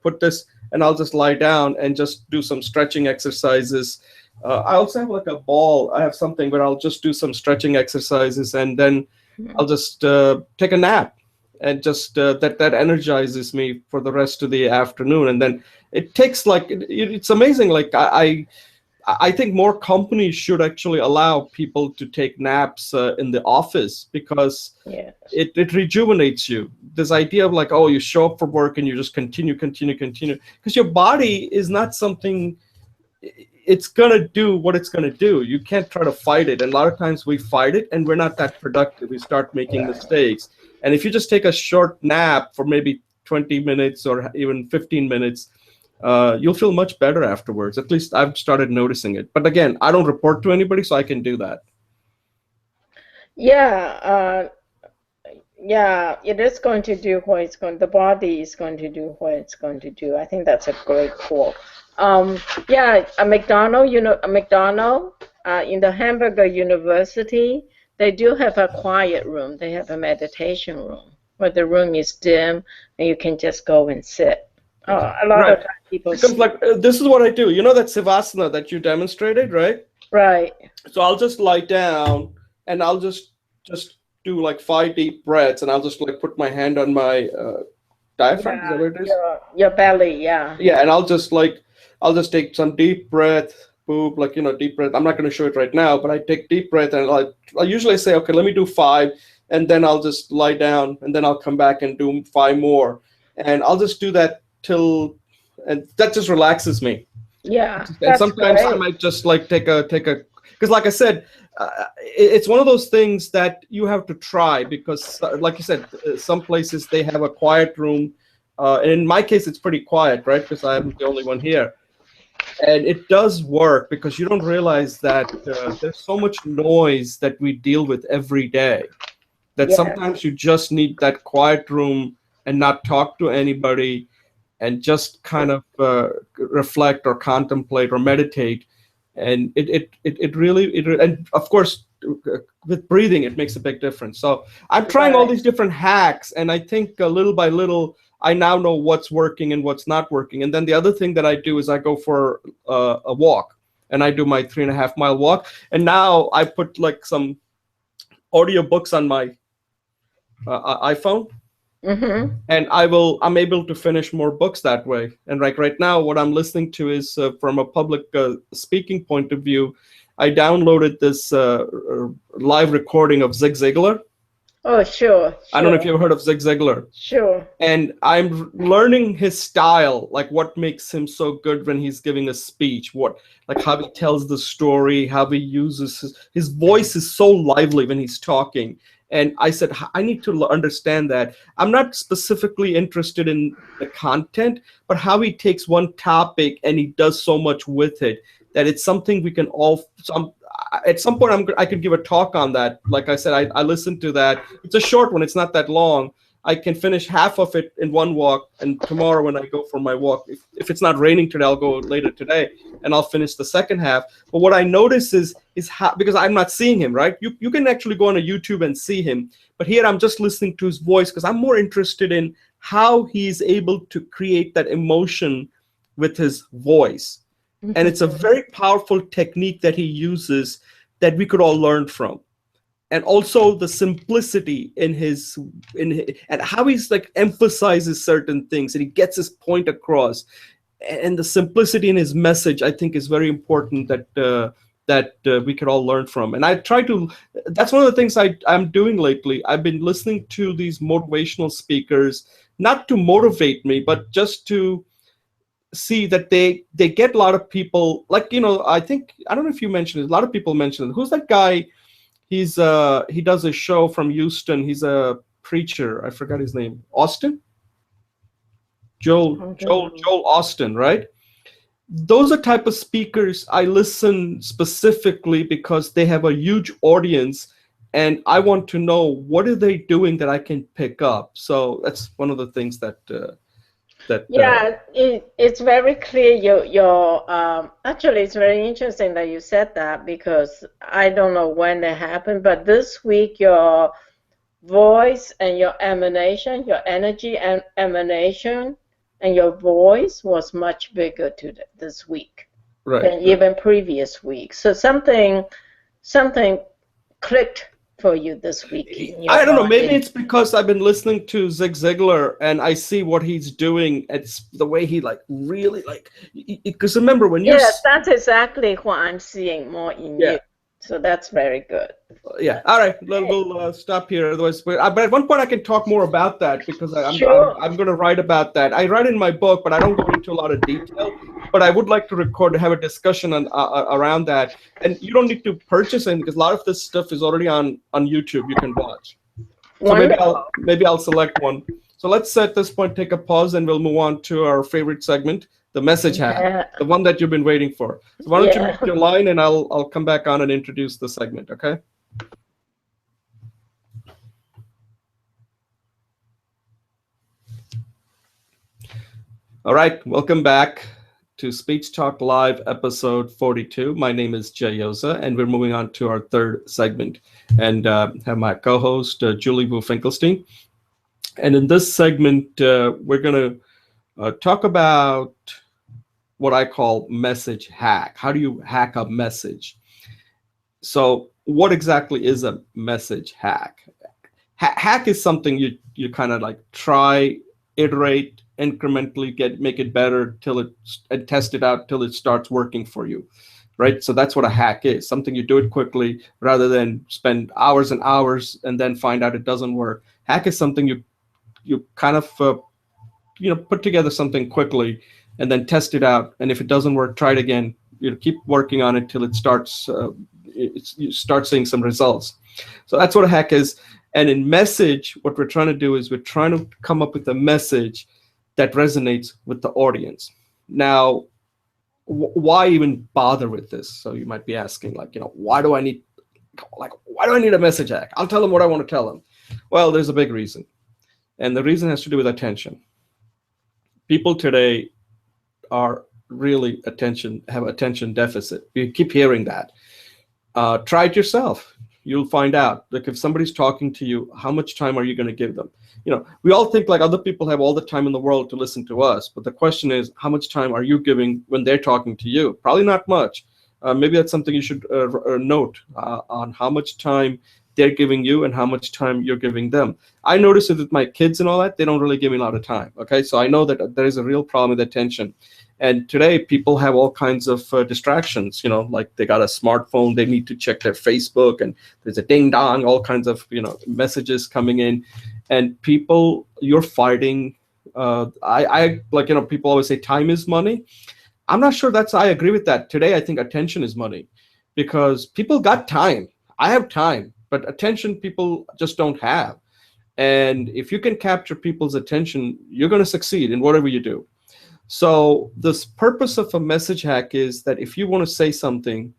put this, and I'll just lie down and just do some stretching exercises. I also have like a ball. I have something where I'll just do some stretching exercises, and then I'll just take a nap, and just that energizes me for the rest of the afternoon. And then it takes it's amazing. Like I think more companies should actually allow people to take naps in the office, because it rejuvenates you. This idea of like, oh, you show up for work and you just continue, because your body is not something, it's gonna do what it's gonna do. You can't try to fight it. And a lot of times we fight it, and we're not that productive. We start making mistakes. And if you just take a short nap for maybe 20 minutes or even 15 minutes, you'll feel much better afterwards. At least I've started noticing it. But again, I don't report to anybody, so I can do that.
Yeah, yeah, it is going to do what it's going. The body is going to do what it's going to do. I think that's a great quote. Yeah, a McDonald, a McDonald in the Hamburger University, they do have a quiet room. They have a meditation room where the room is dim and you can just go and sit. A lot of times people.
Because like this is what I do. You know that savasana that you demonstrated, right?
Right.
So I'll just lie down and I'll just do like 5 deep breaths, and I'll just like put my hand on my diaphragm. Is that what it is?
Your belly, yeah.
Yeah, and I'll just take some deep breath, boop, like deep breath. I'm not going to show it right now, but I take deep breath, and I usually say, okay, let me do 5, and then I'll just lie down, and then I'll come back and do 5 more, and I'll just do that and that just relaxes me.
Yeah,
and sometimes great. I might just like take a because like I said, it's one of those things that you have to try, because like you said, some places they have a quiet room, and in my case it's pretty quiet, right, because I'm the only one here, and it does work because you don't realize that there's so much noise that we deal with every day that sometimes you just need that quiet room and not talk to anybody and just kind of reflect or contemplate or meditate. And it really, and of course, with breathing, it makes a big difference. So I'm trying all these different hacks, and I think little by little, I now know what's working and what's not working. And then the other thing that I do is I go for a walk, and I do my 3.5-mile walk. And now I put like some audio books on my iPhone.
Mm-hmm.
And I'm able to finish more books that way. And right now, what I'm listening to is from a public speaking point of view. I downloaded this live recording of Zig Ziglar.
Oh, sure.
I don't know if you've heard of Zig Ziglar.
Sure.
And I'm learning his style, like what makes him so good when he's giving a speech, like how he tells the story, how he uses his voice is so lively when he's talking. And I said, I need to understand that. I'm not specifically interested in the content, but how he takes one topic and he does so much with it that it's something we can all. At some point, I could give a talk on that. Like I said, I listened to that. It's a short one. It's not that long. I can finish half of it in one walk, and tomorrow when I go for my walk, if it's not raining today, I'll go later today, and I'll finish the second half. But what I notice is how, because I'm not seeing him, right? You can actually go on a YouTube and see him, but here I'm just listening to his voice because I'm more interested in how he's able to create that emotion with his voice. Mm-hmm. And it's a very powerful technique that he uses that we could all learn from. And also the simplicity in his and how he's like emphasizes certain things and he gets his point across, and the simplicity in his message I think is very important that we could all learn from. And I try to. That's one of the things I'm doing lately. I've been listening to these motivational speakers, not to motivate me, but just to see that they get a lot of people. Like I think I don't know if you mentioned it. A lot of people mentioned it. Who's that guy? He does a show from Houston. He's a preacher. I forgot his name. Austin? Joel Austin, right? Those are type of speakers I listen specifically because they have a huge audience, and I want to know what are they doing that I can pick up. So that's one of the things that.
It's very clear. Actually, it's very interesting that you said that, because I don't know when that happened, but this week your voice and your emanation, your energy and emanation, and your voice was much bigger this week than even previous week. So something clicked for you this week.
I don't know. Maybe it's because I've been listening to Zig Ziglar and I see what he's doing. It's the way he really because remember when you.
Yes, that's exactly what I'm seeing more in you. So that's very good.
Yeah. All right. We'll stop here. Otherwise, but at one point I can talk more about that because
Sure.
I'm going to write about that. I write in my book, but I don't go into a lot of detail. But I would like to have a discussion around that. And you don't need to purchase it because a lot of this stuff is already on YouTube. You can watch. So
Wonderful.
maybe I'll select one. So let's at this point take a pause and we'll move on to our favorite segment, the message hack,
Yeah.
the one that you've been waiting for. So why don't you
Yeah.
make your line and I'll come back on and introduce the segment, okay? All right, welcome back to Speech Talk Live episode 42. My name is Jay Yoza, and we're moving on to our third segment and have my co-host, Julie Wu Finkelstein. And in this segment, we're going to talk about what I call message hack. How do you hack a message? So what exactly is a message hack? Hack is something you kind of like try, iterate, incrementally make it better and test it out till it starts working for you, right? So that's what a hack is, something you do it quickly rather than spend hours and hours and then find out it doesn't work. Hack is something you kind of put together something quickly and then test it out, and if it doesn't work, try it again. Keep working on it till it starts you start seeing some results. So that's what a hack is. And in message, what we're trying to do is we're trying to come up with a message that resonates with the audience. Now, why even bother with this? So you might be asking, why do I need a message hack? I'll tell them what I want to tell them. Well, there's a big reason. And the reason has to do with attention. People today are really have attention deficit. You keep hearing that. Try it yourself. You'll find out. Like if somebody's talking to you, how much time are you going to give them? We all think like other people have all the time in the world to listen to us, but the question is, how much time are you giving when they're talking to you? Probably not much. Maybe that's something you should note on how much time they're giving you and how much time you're giving them. I notice it with my kids and all that. They don't really give me a lot of time. Okay, so I know that there is a real problem with attention. And today, people have all kinds of distractions. Like they got a smartphone, they need to check their Facebook, and there's a ding dong, all kinds of messages coming in, and you're fighting. People always say time is money. I'm not sure I agree with that. Today, I think attention is money, because people got time. I have time, but attention people just don't have. And if you can capture people's attention, you're going to succeed in whatever you do. So this purpose of a message hack is that if you want to say something,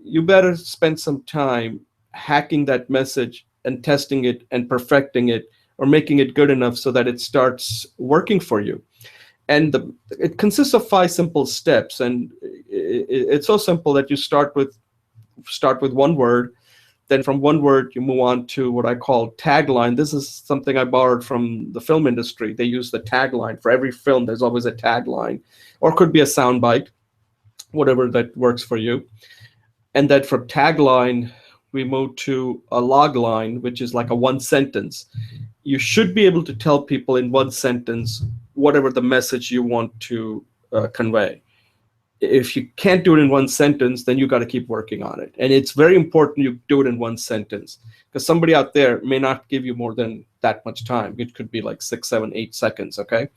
you better spend some time hacking that message and testing it and perfecting it or making it good enough so that it starts working for you. And it consists of 5 simple steps. And it's so simple that you start with one word. Then from one word, you move on to what I call tagline. This is something I borrowed from the film industry. They use the tagline. For every film, there's always a tagline, or it could be a soundbite, whatever that works for you. And then from tagline, we move to a log line, which is like a one sentence. You should be able to tell people in one sentence whatever the message you want to convey. If you can't do it in one sentence, then you got to keep working on it. And it's very important you do it in one sentence, because somebody out there may not give you more than that much time. It could be like 6, 7, 8 seconds. Okay.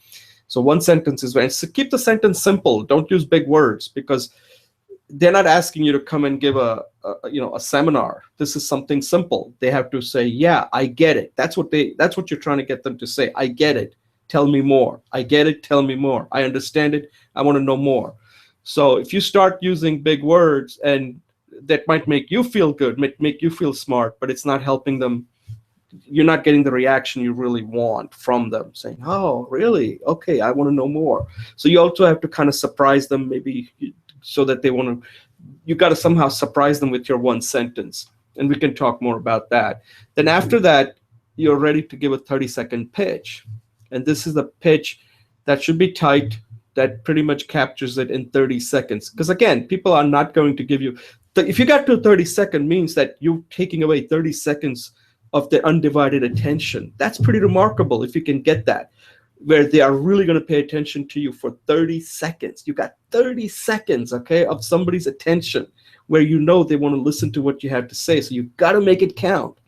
So one sentence is very, so keep the sentence simple. Don't use big words, because they're not asking you to come and give a seminar. This is something simple. They have to say, yeah, I get it. That's what you're trying to get them to say. I get it. Tell me more. I get it. Tell me more. I understand it. I want to know more. So if you start using big words, and that might make you feel good, make you feel smart, but it's not helping them, you're not getting the reaction you really want from them, saying, oh, really? Okay, I want to know more. So you also have to kind of surprise them, maybe so that you got to somehow surprise them with your one sentence. And we can talk more about that. Then after that, you're ready to give a 30-second pitch. And this is the pitch that should be tight, that pretty much captures it in 30 seconds. Because again, people are not going to give you, if you got to 30 seconds, means that you're taking away 30 seconds of their undivided attention. That's pretty remarkable if you can get that, where they are really going to pay attention to you for 30 seconds. You got 30 seconds, okay, of somebody's attention, where you know they want to listen to what you have to say. So you got to make it count.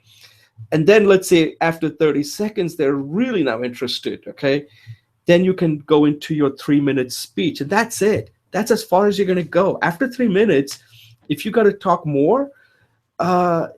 And then let's say after 30 seconds, they're really now interested, okay? Then you can go into your 3-minute speech, and that's it. That's as far as you're going to go. After 3 minutes, if you got to talk more, uh,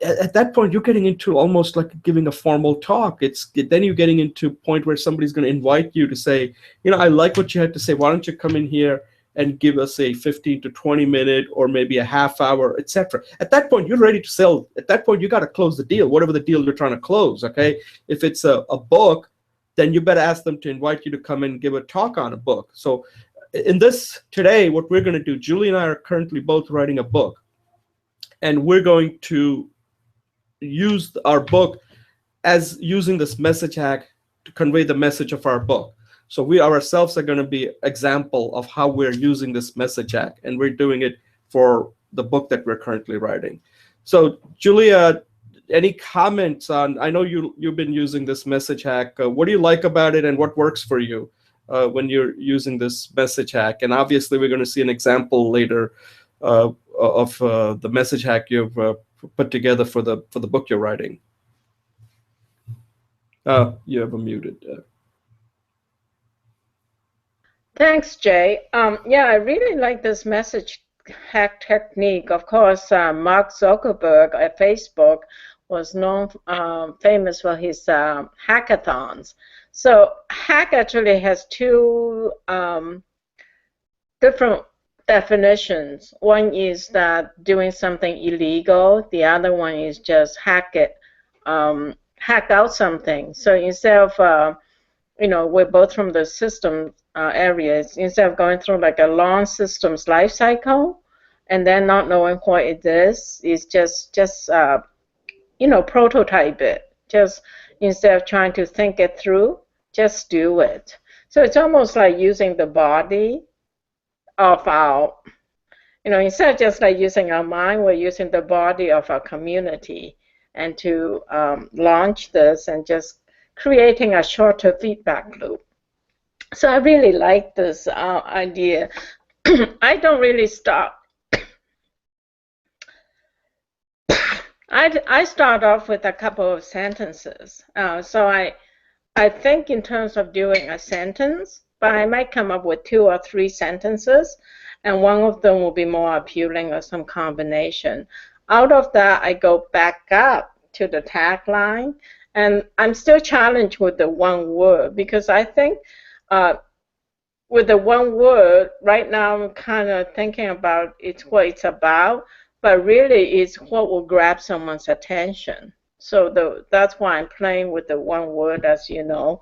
at that point, you're getting into almost like giving a formal talk. It's then you're getting into a point where somebody's going to invite you to say, I like what you had to say. Why don't you come in here and give us a 15 to 20 minute or maybe a half hour, etc. At that point, you're ready to sell. At that point, you got to close the deal, whatever the deal you're trying to close. Okay, if it's a book, then you better ask them to invite you to come and give a talk on a book. So in this today, what we're going to do, Julie and I are currently both writing a book, and we're going to use our book as using this message hack to convey the message of our book. So we ourselves are going to be example of how we're using this message hack, and we're doing it for the book that we're currently writing. So Julia, any comments on, I know you've been using this message hack. What do you like about it, and what works for you when you're using this message hack? And obviously we're going to see an example later of the message hack you've put together for the book you're writing. You have a muted.
Thanks, Jay. Yeah, I really like this message hack technique. Of course, Mark Zuckerberg at Facebook was known famous for his hackathons. So hack actually has two different definitions. One is that doing something illegal. The other one is just hack out something. So instead of we're both from the system areas. Instead of going through like a long systems life cycle and then not knowing what it is just prototype it. Just instead of trying to think it through, just do it. So it's almost like using the body of our, instead of just like using our mind, we're using the body of our community, and to launch this and just creating a shorter feedback loop. So I really like this idea. I don't really start. I start off with a couple of sentences. So I think in terms of doing a sentence, but I might come up with 2 or 3 sentences, and one of them will be more appealing or some combination. Out of that, I go back up to the tagline, and I'm still challenged with the one word, because I think with the one word, right now I'm kind of thinking about what it's about, but really it's what will grab someone's attention. So that's why I'm playing with the one word, as you know.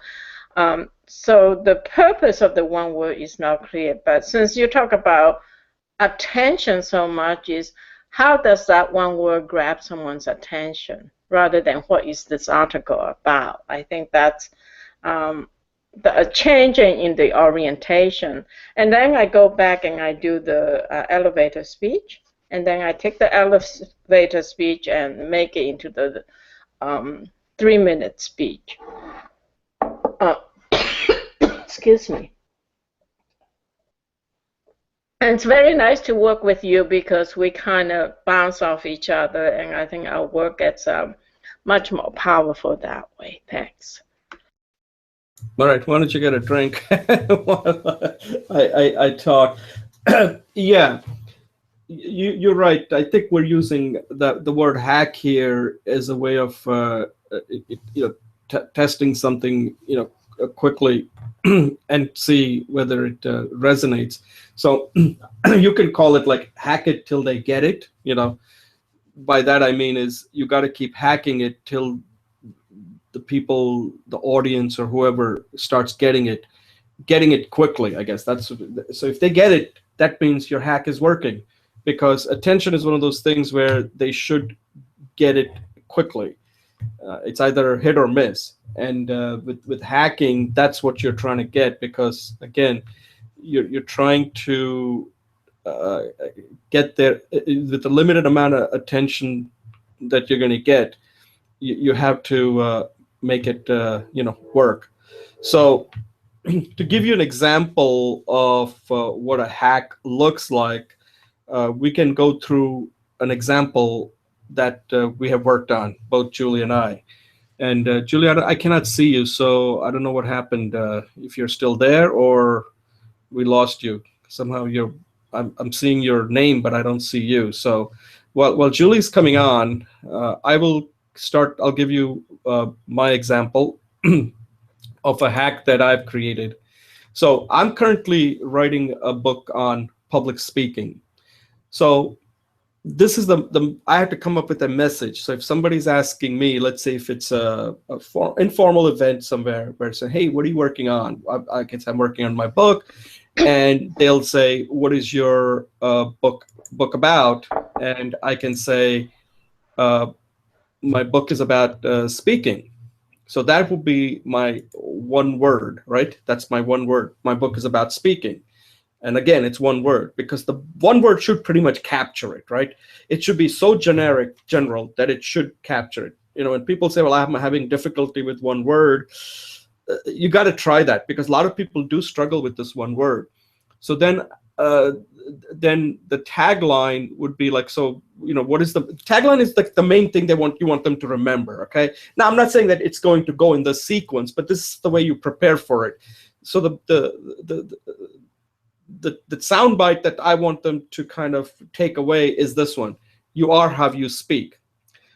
So the purpose of the one word is not clear, but since you talk about attention so much, is how does that one word grab someone's attention rather than what is this article about? I think that's a change in the orientation. And then I go back and I do the elevator speech, and then I take the elevator speech and make it into the 3-minute speech. Excuse me. And it's very nice to work with you because we kind of bounce off each other, and I think our work gets much more powerful that way. Thanks.
All right, why don't you get a drink while I talk? Yeah, you're right. I think we're using the word hack here as a way of testing something quickly and see whether it resonates. So you can call it like hack it till they get it. By that I mean is you got to keep hacking it till the people, the audience, or whoever starts getting it quickly. I guess that's so. If they get it, that means your hack is working, because attention is one of those things where they should get it quickly. It's either hit or miss, and with hacking, that's what you're trying to get, because again, you're trying to get there with the limited amount of attention that you're going to get. You have to make it work. So to give you an example of what a hack looks like, we can go through an example that we have worked on, both Julie and I. And Julie, I cannot see you, so I don't know what happened. If you're still there or we lost you. Somehow I'm seeing your name, but I don't see you. So while Julie's coming on, I will start. I'll give you my example of a hack that I've created. So I'm currently writing a book on public speaking. So this is the I have to come up with a message. So if somebody's asking me, let's say if it's a informal event somewhere where say, hey, what are you working on? I guess I'm working on my book, and they'll say, what is your book about? And I can say, uh, my book is about speaking. So that would be my one word, right? That's my one word. My book is about speaking. And again, it's one word because the one word should pretty much capture it, right? It should be so general that it should capture it. When people say, well, I'm having difficulty with one word, you got to try that because a lot of people do struggle with this one word. So uh, then the tagline would be like, so, what is the tagline is like the main thing you want them to remember. Okay. Now, I'm not saying that it's going to go in the sequence, but this is the way you prepare for it. So the soundbite that I want them to kind of take away is this one: you are how you speak.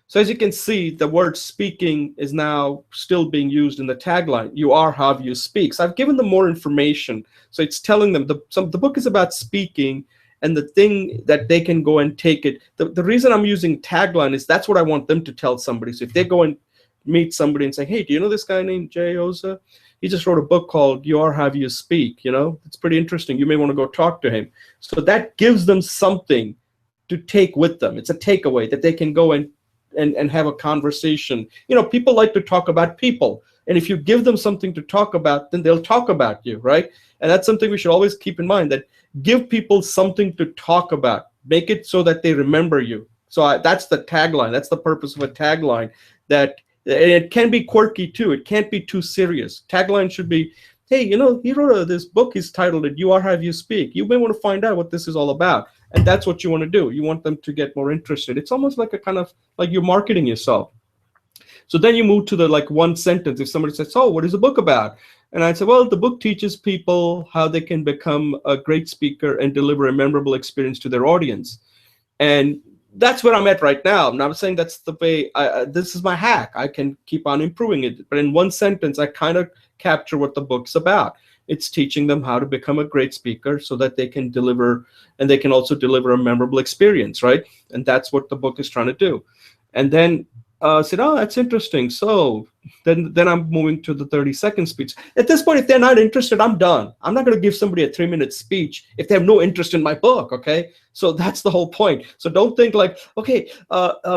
So as you can see, the word speaking is now still being used in the tagline. You are how you speak. So I've given them more information. So it's telling them the book is about speaking, and the thing that they can go and take it. The reason I'm using tagline is that's what I want them to tell somebody. So if they go and meet somebody and say, hey, do you know this guy named Jay Oza? He just wrote a book called You Are How You Speak. It's pretty interesting. You may want to go talk to him. So that gives them something to take with them. It's a takeaway that they can go and have a conversation. People like to talk about people. And if you give them something to talk about, then they'll talk about you, right? And that's something we should always keep in mind, that give people something to talk about. Make it so that they remember you. So that's the tagline. That's the purpose of a tagline. That it can be quirky too. It can't be too serious. Tagline should be, hey, he wrote this book. He's titled it, You Are How You Speak. You may want to find out what this is all about. And that's what you want to do. You want them to get more interested. It's almost like a kind of like you're marketing yourself. So then you move to the like one sentence. If somebody says, oh, what is the book about? And I'd say, well, the book teaches people how they can become a great speaker and deliver a memorable experience to their audience. And that's where I'm at right now. I'm not saying that's the way, this is my hack. I can keep on improving it. But in one sentence, I kind of capture what the book's about. It's teaching them how to become a great speaker so that they can deliver, and they can also deliver a memorable experience, right? And that's what the book is trying to do. And then said, oh, that's interesting. So then I'm moving to the 30-second speech. At this point, if they're not interested, I'm done. I'm not going to give somebody a 3-minute speech if they have no interest in my book, okay? So that's the whole point. So don't think like, okay,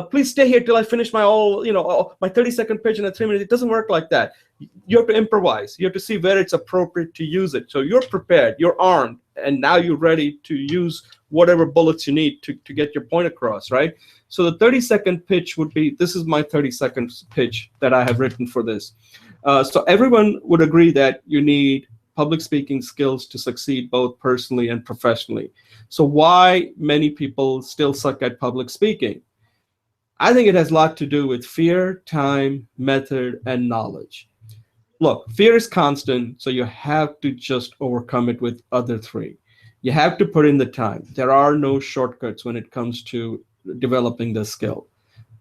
please stay here till I finish my my 30-second pitch in a 3 minutes. It doesn't work like that. You have to improvise. You have to see where it's appropriate to use it. So you're prepared, you're armed, and now you're ready to use whatever bullets you need to get your point across, right? So the 30-second pitch would be, this is my 30-second pitch that I have written for this. So everyone would agree that you need public speaking skills to succeed both personally and professionally. So why many people still suck at public speaking? I think it has a lot to do with fear, time, method, and knowledge. Look, fear is constant, so you have to just overcome it with other three. You have to put in the time. There are no shortcuts when it comes to developing this skill.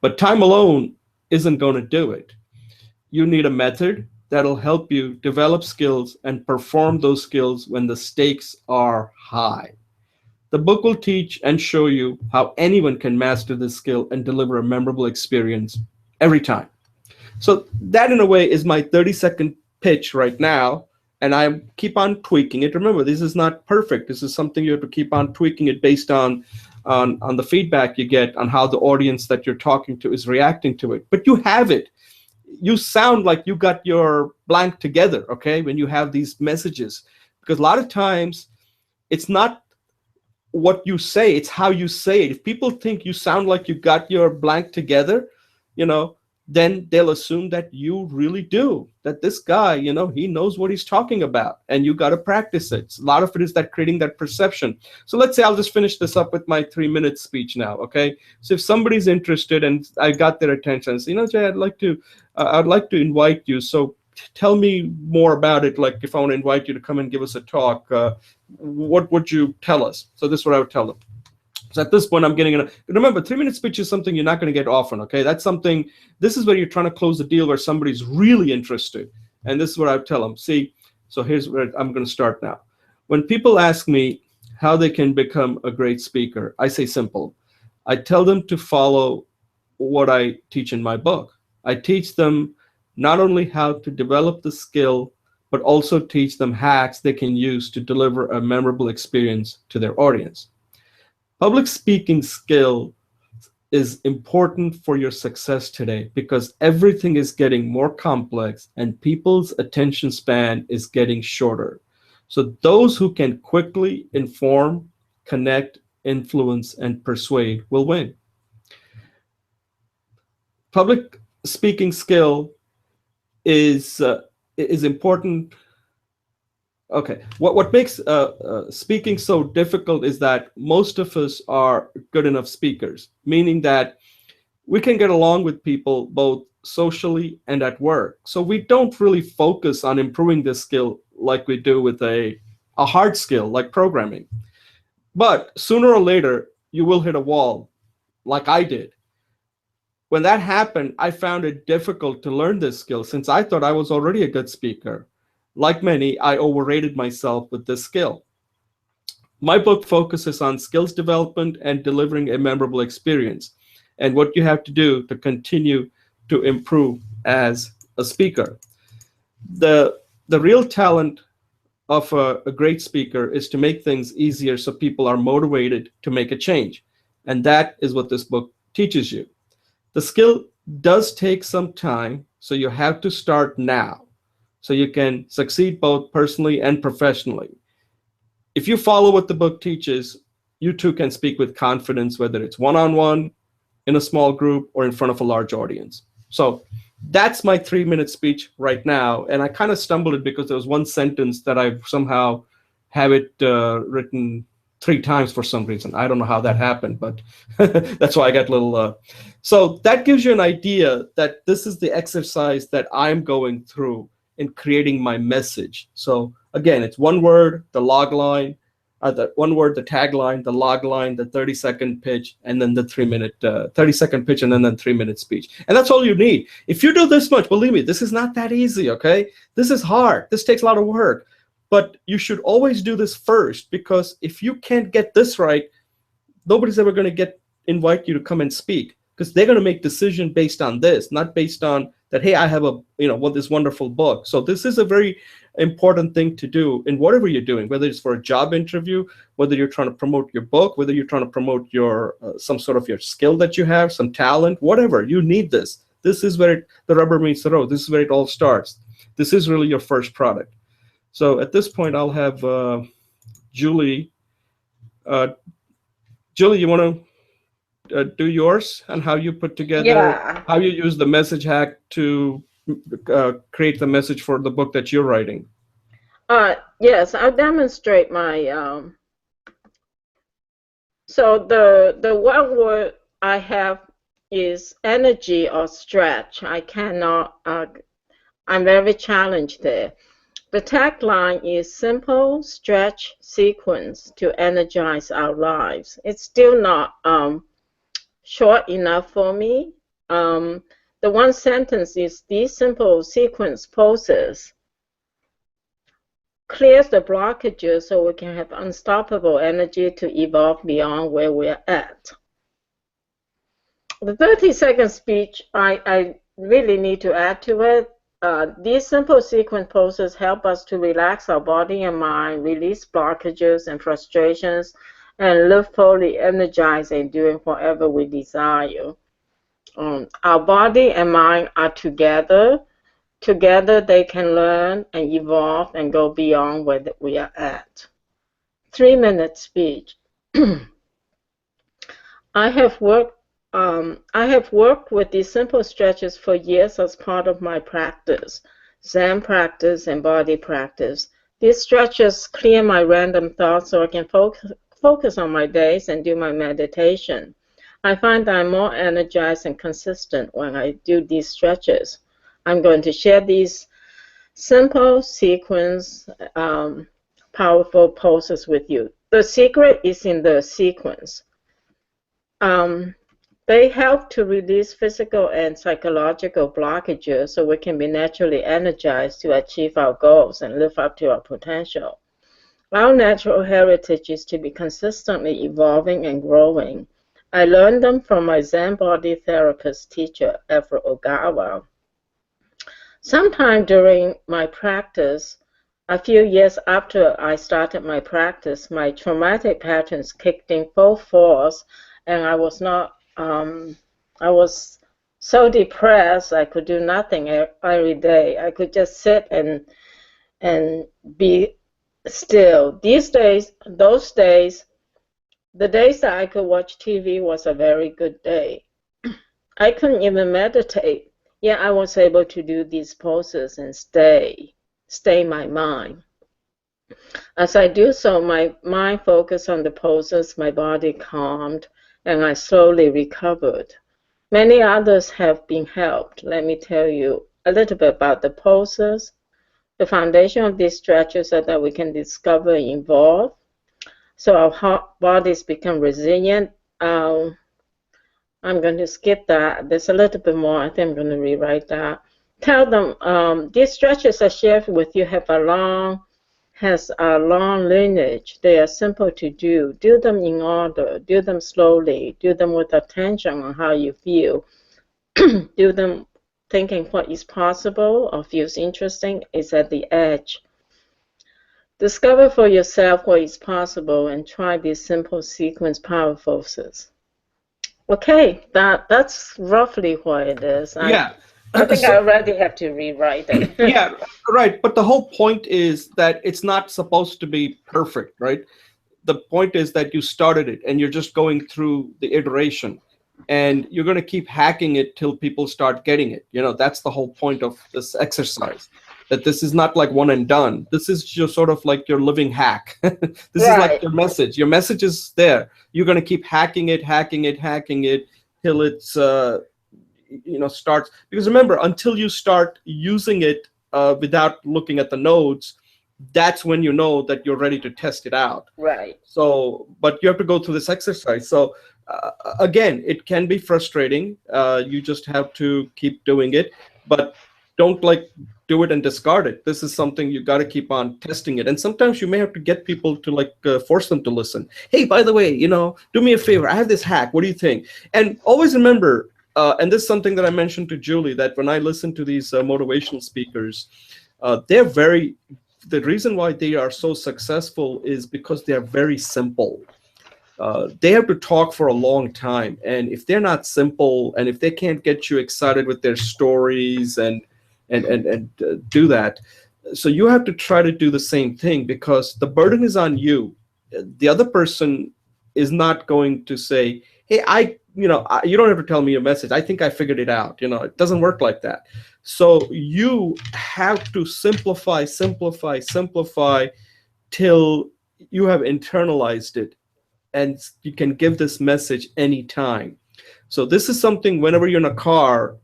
But time alone isn't going to do it. You need a method that'll help you develop skills and perform those skills when the stakes are high. The book will teach and show you how anyone can master this skill and deliver a memorable experience every time. So that, in a way, is my 30-second pitch right now, and I keep on tweaking it. Remember, this is not perfect. This is something you have to keep on tweaking it based on the feedback you get on how the audience that you're talking to is reacting to it. But you have it. You sound like you got your blank together, okay, when you have these messages. Because a lot of times, it's not what you say, it's how you say it. If people think you sound like you got your blank together, then they'll assume that you really do, that this guy, he knows what he's talking about, and you got to practice it. A lot of it is that creating that perception. So let's say I'll just finish this up with my 3-minute speech now. Okay. So if somebody's interested and I got their attention and say, Jay, I'd like to invite you. So tell me more about it. Like if I want to invite you to come and give us a talk, what would you tell us? So this is what I would tell them. So at this point, I'm getting remember, 3-minute speech is something you're not going to get often. Okay, this is where you're trying to close a deal where somebody's really interested. And this is what I tell them. See, so here's where I'm going to start now. When people ask me how they can become a great speaker, I say simple. I tell them to follow what I teach in my book. I teach them not only how to develop the skill, but also teach them hacks they can use to deliver a memorable experience to their audience. Public speaking skill is important for your success today because everything is getting more complex and people's attention span is getting shorter. So those who can quickly inform, connect, influence, and persuade will win. Public speaking skill is important. Okay, what makes speaking so difficult is that most of us are good enough speakers, meaning that we can get along with people both socially and at work. So we don't really focus on improving this skill like we do with a hard skill like programming. But sooner or later, you will hit a wall like I did. When that happened, I found it difficult to learn this skill since I thought I was already a good speaker. Like many, I overrated myself with this skill. My book focuses on skills development and delivering a memorable experience, and what you have to do to continue to improve as a speaker. The real talent of a great speaker is to make things easier so people are motivated to make a change. And that is what this book teaches you. The skill does take some time, so you have to start now, so you can succeed both personally and professionally. If you follow what the book teaches, you too can speak with confidence, whether it's one-on-one, in a small group, or in front of a large audience. So that's my 3-minute speech right now. And I kind of stumbled it because there was one sentence that I somehow have it written 3 times for some reason. I don't know how that happened, but that's why I got a little. So that gives you an idea that this is the exercise that I'm going through in creating my message. So again, it's one word, the log line, the one word, the tagline, the log line, the 30-second pitch, and then the 30-second pitch, and then the 3-minute speech. And that's all you need. If you do this much, believe me, this is not that easy, okay? This is hard. This takes a lot of work. But you should always do this first, because if you can't get this right, nobody's ever going to invite you to come and speak, because they're going to make decision based on this, not based on that, hey, I have this wonderful book. So this is a very important thing to do in whatever you're doing, whether it's for a job interview, whether you're trying to promote your book, whether you're trying to promote your some sort of your skill that you have, some talent, whatever. You need this. This is where the rubber meets the road. This is where it all starts. This is really your first product. So at this point, I'll have Julie. Julie, you want to do yours and how you put together, how you use the message hack to create the message for the book that you're writing?
Yes, I'll demonstrate my. So the one word I have is energy or stretch. I cannot. I'm very challenged there. The tagline is simple stretch sequence to energize our lives. It's still not short enough for me. The one sentence is these simple sequence poses clears the blockages so we can have unstoppable energy to evolve beyond where we're at. The 30-second speech, I really need to add to it. These simple sequence poses help us to relax our body and mind, release blockages and frustrations, and live fully energized and doing whatever we desire. Our body and mind are together. Together they can learn and evolve and go beyond where we are at. 3-minute speech. I have worked I have worked with these simple stretches for years as part of my practice, Zen practice and body practice. These stretches clear my random thoughts so I can focus on my days and do my meditation. I find that I'm more energized and consistent when I do these stretches. I'm going to share these simple sequence, powerful poses with you. The secret is in the sequence. Um, they help to release physical and psychological blockages so we can be naturally energized to achieve our goals and live up to our potential. Our natural heritage is to be consistently evolving and growing. I learned them from my Zen body therapist teacher, Everett Ogawa. Sometime during my practice, a few years after I started my practice, my traumatic patterns kicked in full force, and I was so depressed I could do nothing every day. I could just sit and be still. These days, those days, the days that I could watch TV was a very good day. I couldn't even meditate, yet I was able to do these poses and stay my mind. As I do so, my mind focused on the poses, my body calmed, and I slowly recovered. Many others have been helped. Let me tell you a little bit about the poses, the foundation of these stretches so that we can discover and evolve, so our bodies become resilient. I'm going to skip that. There's a little bit more. I think I'm going to rewrite that. Tell them these stretches I shared with you has a long lineage. They are simple to do. Do them in order. Do them slowly. Do them with attention on how you feel. Do them thinking what is possible or feels interesting is at the edge. Discover for yourself what is possible and try these simple sequence power forces. Okay, that's roughly what it is.
Yeah.
I think I
So,
already have to rewrite it.
yeah, right. But the whole point is that it's not supposed to be perfect, right? The point is that you started it and you're just going through the iteration, and you're going to keep hacking it till people start getting it. That's the whole point of this exercise, that this is not like one and done. This is just sort of like your living hack. This is like
Right.
your message is there. You're going to keep hacking it, hacking it, hacking it till it's starts, because remember, until you start using it without looking at the nodes, that's when you know that you're ready to test it out.
Right.
So, but you have to go through this exercise. So again, it can be frustrating. You just have to keep doing it, but don't do it and discard it. This is something you got to keep on testing it. And sometimes you may have to get people to force them to listen. Hey, by the way, do me a favor. I have this hack. What do you think? And always remember, and this is something that I mentioned to Julie, that when I listen to these motivational speakers, the reason why they are so successful is because they are very simple. They have to talk for a long time, and if they're not simple, and if they can't get you excited with their stories and do that, so you have to try to do the same thing, because the burden is on you. The other person is not going to say, hey, you don't have to tell me your message. I think I figured it out. It doesn't work like that. So you have to simplify till you have internalized it, and you can give this message anytime. So this is something, whenever you're in a car,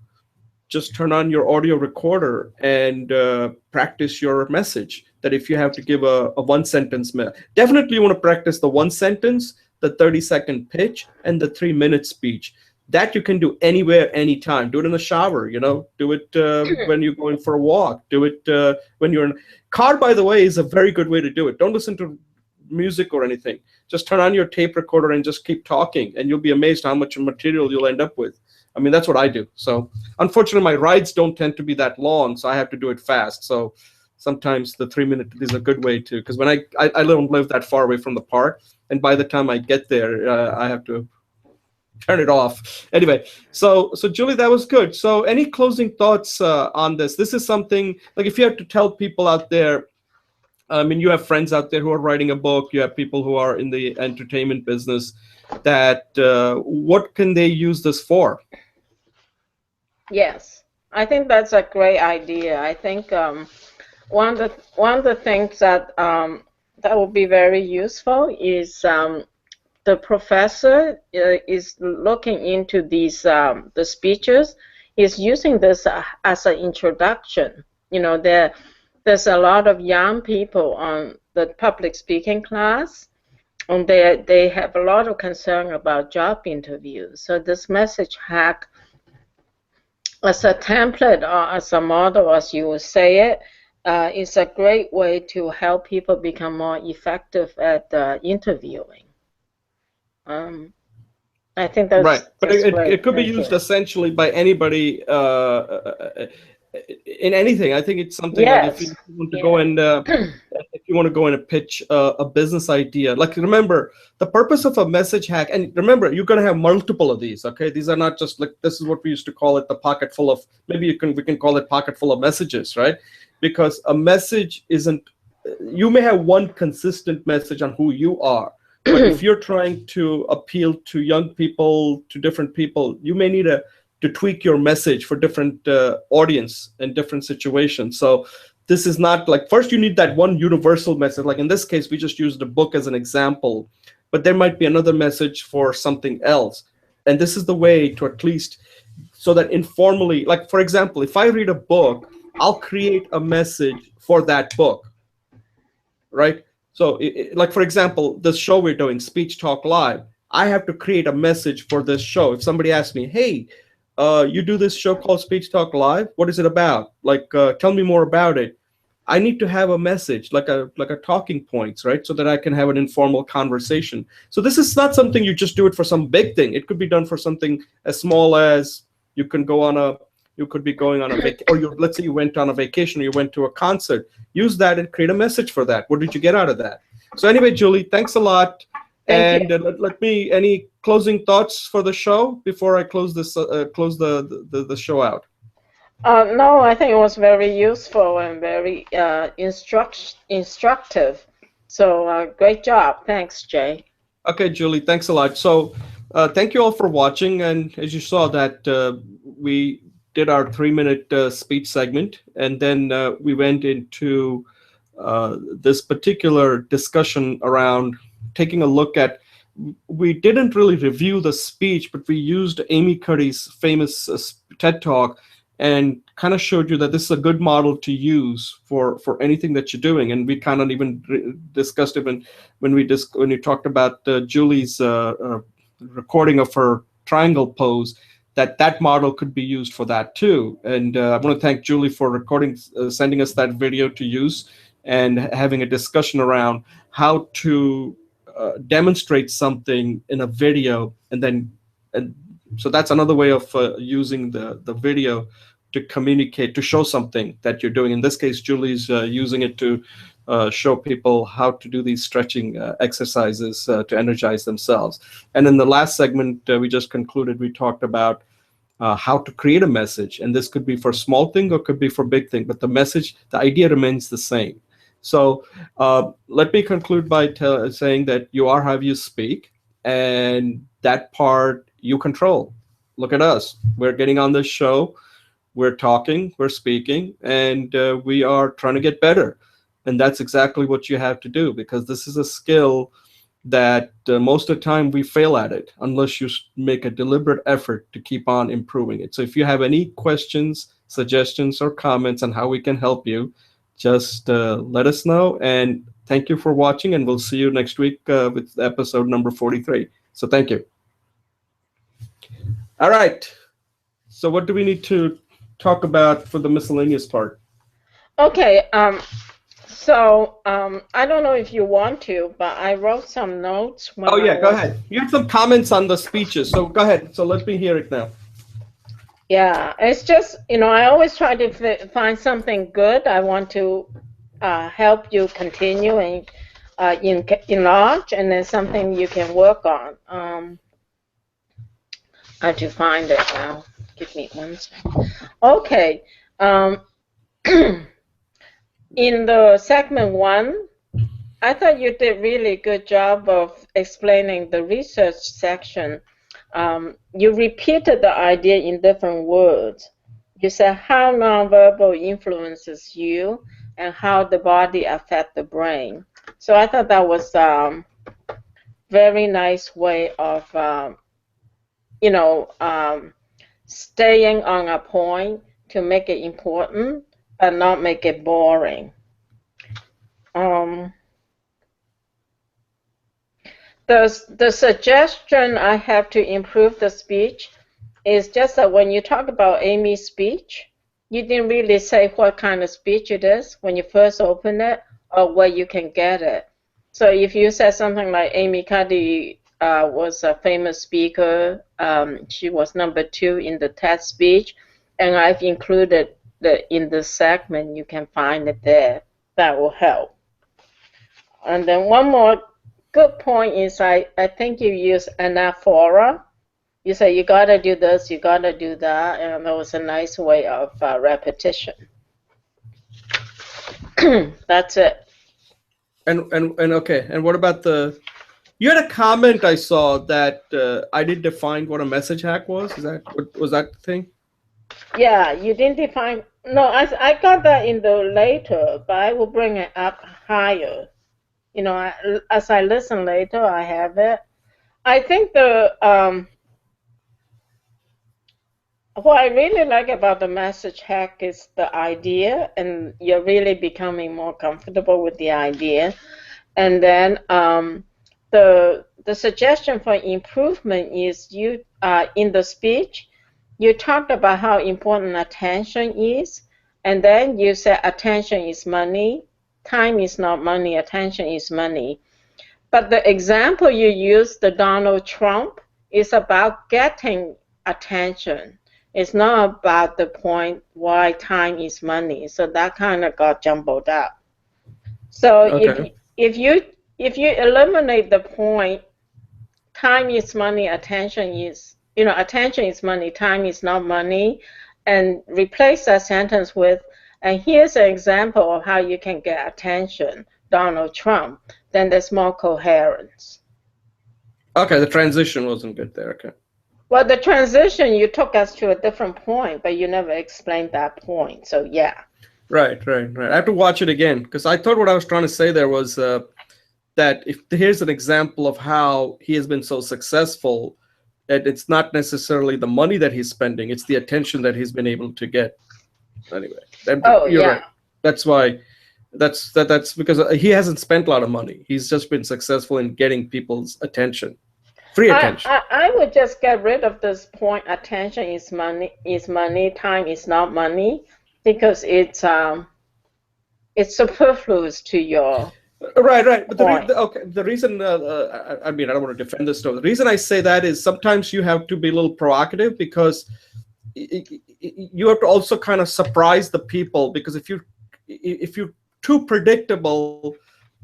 just turn on your audio recorder and practice your message. That if you have to give a one sentence, definitely you want to practice the one sentence, the 30-second pitch, and the 3-minute speech. That you can do anywhere, anytime. Do it in the shower, do it when you're going for a walk, do it when you're in car. By the way, is a very good way to do it. Don't listen to music or anything. Just turn on your tape recorder and just keep talking, and you'll be amazed how much material you'll end up with. I mean, that's what I do. So unfortunately, my rides don't tend to be that long, so I have to do it fast. So sometimes the 3-minute is a good way to, because when I don't live that far away from the park, and by the time I get there, I have to turn it off. Anyway, so Julie, that was good. So any closing thoughts on this? This is something, like, if you have to tell people out there, I mean, you have friends out there who are writing a book, you have people who are in the entertainment business. that what can they use this for?
Yes, I think that's a great idea. I think one of the things that that would be very useful is the professor is looking into these the speeches. Is using this as an introduction. You know, there's a lot of young people on the public speaking class, and they have a lot of concern about job interviews. So this message hack as a template or as a model, as you would say it, is a great way to help people become more effective at interviewing. I think
Right, but
that's
it
great.
could be
Thank
used
you.
essentially by anybody in anything. I think it's something like if you
Yes.
want to go
Yeah.
and if you want to go and pitch a business idea, like remember the purpose of a message hack, and remember you're going to have multiple of these. Okay, these are not just like this is what we used to call it the pocket full of. Maybe we can call it pocket full of messages, right? Because a message isn't. You may have one consistent message on who you are, but if you're trying to appeal to young people, to different people, you may need to tweak your message for different audience and different situations. So this is not like first you need that one universal message. Like in this case, we just used a book as an example, but there might be another message for something else. And this is the way to at least so that informally, like for example, if I read a book, I'll create a message for that book, right? So, like for example, this show we're doing, Speech Talk Live, I have to create a message for this show. If somebody asks me, "Hey, you do this show called Speech Talk Live. What is it about? Like, tell me more about it." I need to have a message, like a talking points, right? So that I can have an informal conversation. So this is not something you just do it for some big thing. It could be done for something as small as you can go on a you could be going on a or let's say you went on a vacation or you went to a concert. Use that and create a message for that. What did you get out of that? So anyway, Julie, thanks a lot.
Thank you.
And let me any closing thoughts for the show before I close this close the show out.
No, I think it was very useful and very instructive. So great job. Thanks, Jay.
Okay, Julie, thanks a lot. So thank you all for watching. And as you saw that we did our 3-minute speech segment, and then we went into this particular discussion around taking a look at. We didn't really review the speech, but we used Amy Curry's famous TED Talk and kind of showed you that this is a good model to use for anything that you're doing. And we kind of even discussed it when you talked about Julie's recording of her triangle pose, that model could be used for that too. And I want to thank Julie for recording, sending us that video to use, and having a discussion around how to demonstrate something in a video, and so that's another way of using the video to communicate, to show something that you're doing. In this case, Julie's using it to show people how to do these stretching exercises to energize themselves. And in the last segment we just concluded, we talked about how to create a message, and this could be for small thing or could be for big thing, but the idea remains the same. So let me conclude by saying that you are how you speak, and that part you control. Look at us. We're getting on this show. We're talking, we're speaking, and we are trying to get better. And that's exactly what you have to do, because this is a skill that most of the time we fail at it unless you make a deliberate effort to keep on improving it. So if you have any questions, suggestions, or comments on how we can help you, just let us know. And thank you for watching, and we'll see you next week with episode number 43. So thank you. All right. So what do we need to talk about for the miscellaneous part?
Okay. So I don't know if you want to, but I wrote some notes when
Oh yeah, go ahead. You had some comments on the speeches, so go ahead. So let me hear it now.
Yeah, it's just, I always try to find something good. I want to help you continue and enlarge, and then something you can work on. I have to find it now. Give me one second. Okay. In the segment 1, I thought you did really good job of explaining the research section. You repeated the idea in different words. You said how nonverbal influences you and how the body affect the brain. So I thought that was very nice way of you know staying on a point to make it important but not make it boring. Um, the suggestion I have to improve the speech is just that when you talk about Amy's speech, you didn't really say what kind of speech it is when you first open it or where you can get it. So if you said something like Amy Cuddy was a famous speaker, she was #2 in the TED speech, and I've included in the segment, you can find it there. That will help. And then one more good point is I think you use anaphora. You say you gotta do this, you gotta do that, and that was a nice way of repetition. That's it.
And okay. And what about you had a comment I saw that I didn't define what a message hack was. Is that what was that the thing?
Yeah, you didn't define. No, I got that in the later, but I will bring it up higher. You know, as I listen later, I have it. I think what I really like about the message hack is the idea, and you're really becoming more comfortable with the idea. And then the suggestion for improvement is you in the speech, you talked about how important attention is, and then you said attention is money, time is not money, attention is money. But the example you used, the Donald Trump, is about getting attention. It's not about the point why time is money. So that kind of got jumbled up. So
Okay.
if you eliminate the point, time is money, attention is attention is money, time is not money, and replace that sentence with, and here's an example of how you can get attention, Donald Trump, then there's more coherence.
Okay, the transition wasn't good there. Okay.
Well, the transition, you took us to a different point, but you never explained that point. So yeah.
Right. I have to watch it again because I thought what I was trying to say there was that if here's an example of how he has been so successful, that it's not necessarily the money that he's spending, it's the attention that he's been able to get. Anyway,
Oh
you're
yeah.
right. That's why. That's because he hasn't spent a lot of money. He's just been successful in getting people's attention, free attention.
I would just get rid of this point. Attention is money. Time is not money, because it's superfluous to your
Right. But
point.
the reason, I mean, I don't want to defend this stuff. The reason I say that is sometimes you have to be a little provocative because you have to also kind of surprise the people, because if you're too predictable,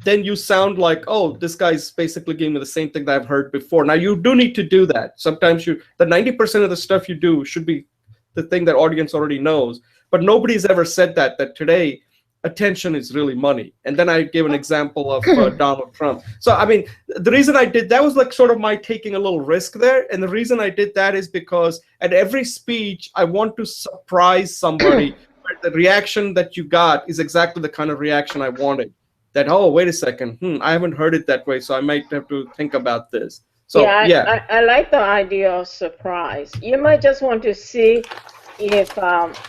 then you sound like, oh, this guy's basically giving me the same thing that I've heard before. Now you do need to do that. Sometimes the 90% of the stuff you do should be the thing that audience already knows. But nobody's ever said that today attention is really money. And then I gave an example of Donald Trump. So I mean, the reason I did that was like sort of my taking a little risk there. And the reason I did that is because at every speech, I want to surprise somebody. The reaction that you got is exactly the kind of reaction I wanted. That, oh, wait a second, I haven't heard it that way, so I might have to think about this. So yeah.
I like the idea of surprise. You might just want to see if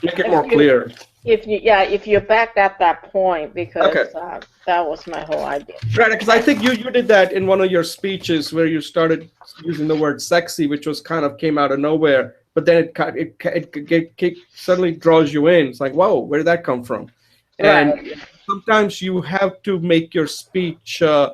Make it more clear.
If you're back at that point, because
Okay.
That was my whole idea.
Right, because I think you did that in one of your speeches where you started using the word sexy, which was kind of came out of nowhere, but then it suddenly draws you in. It's like, whoa, where did that come from? And
Right.
sometimes you have to make your speech a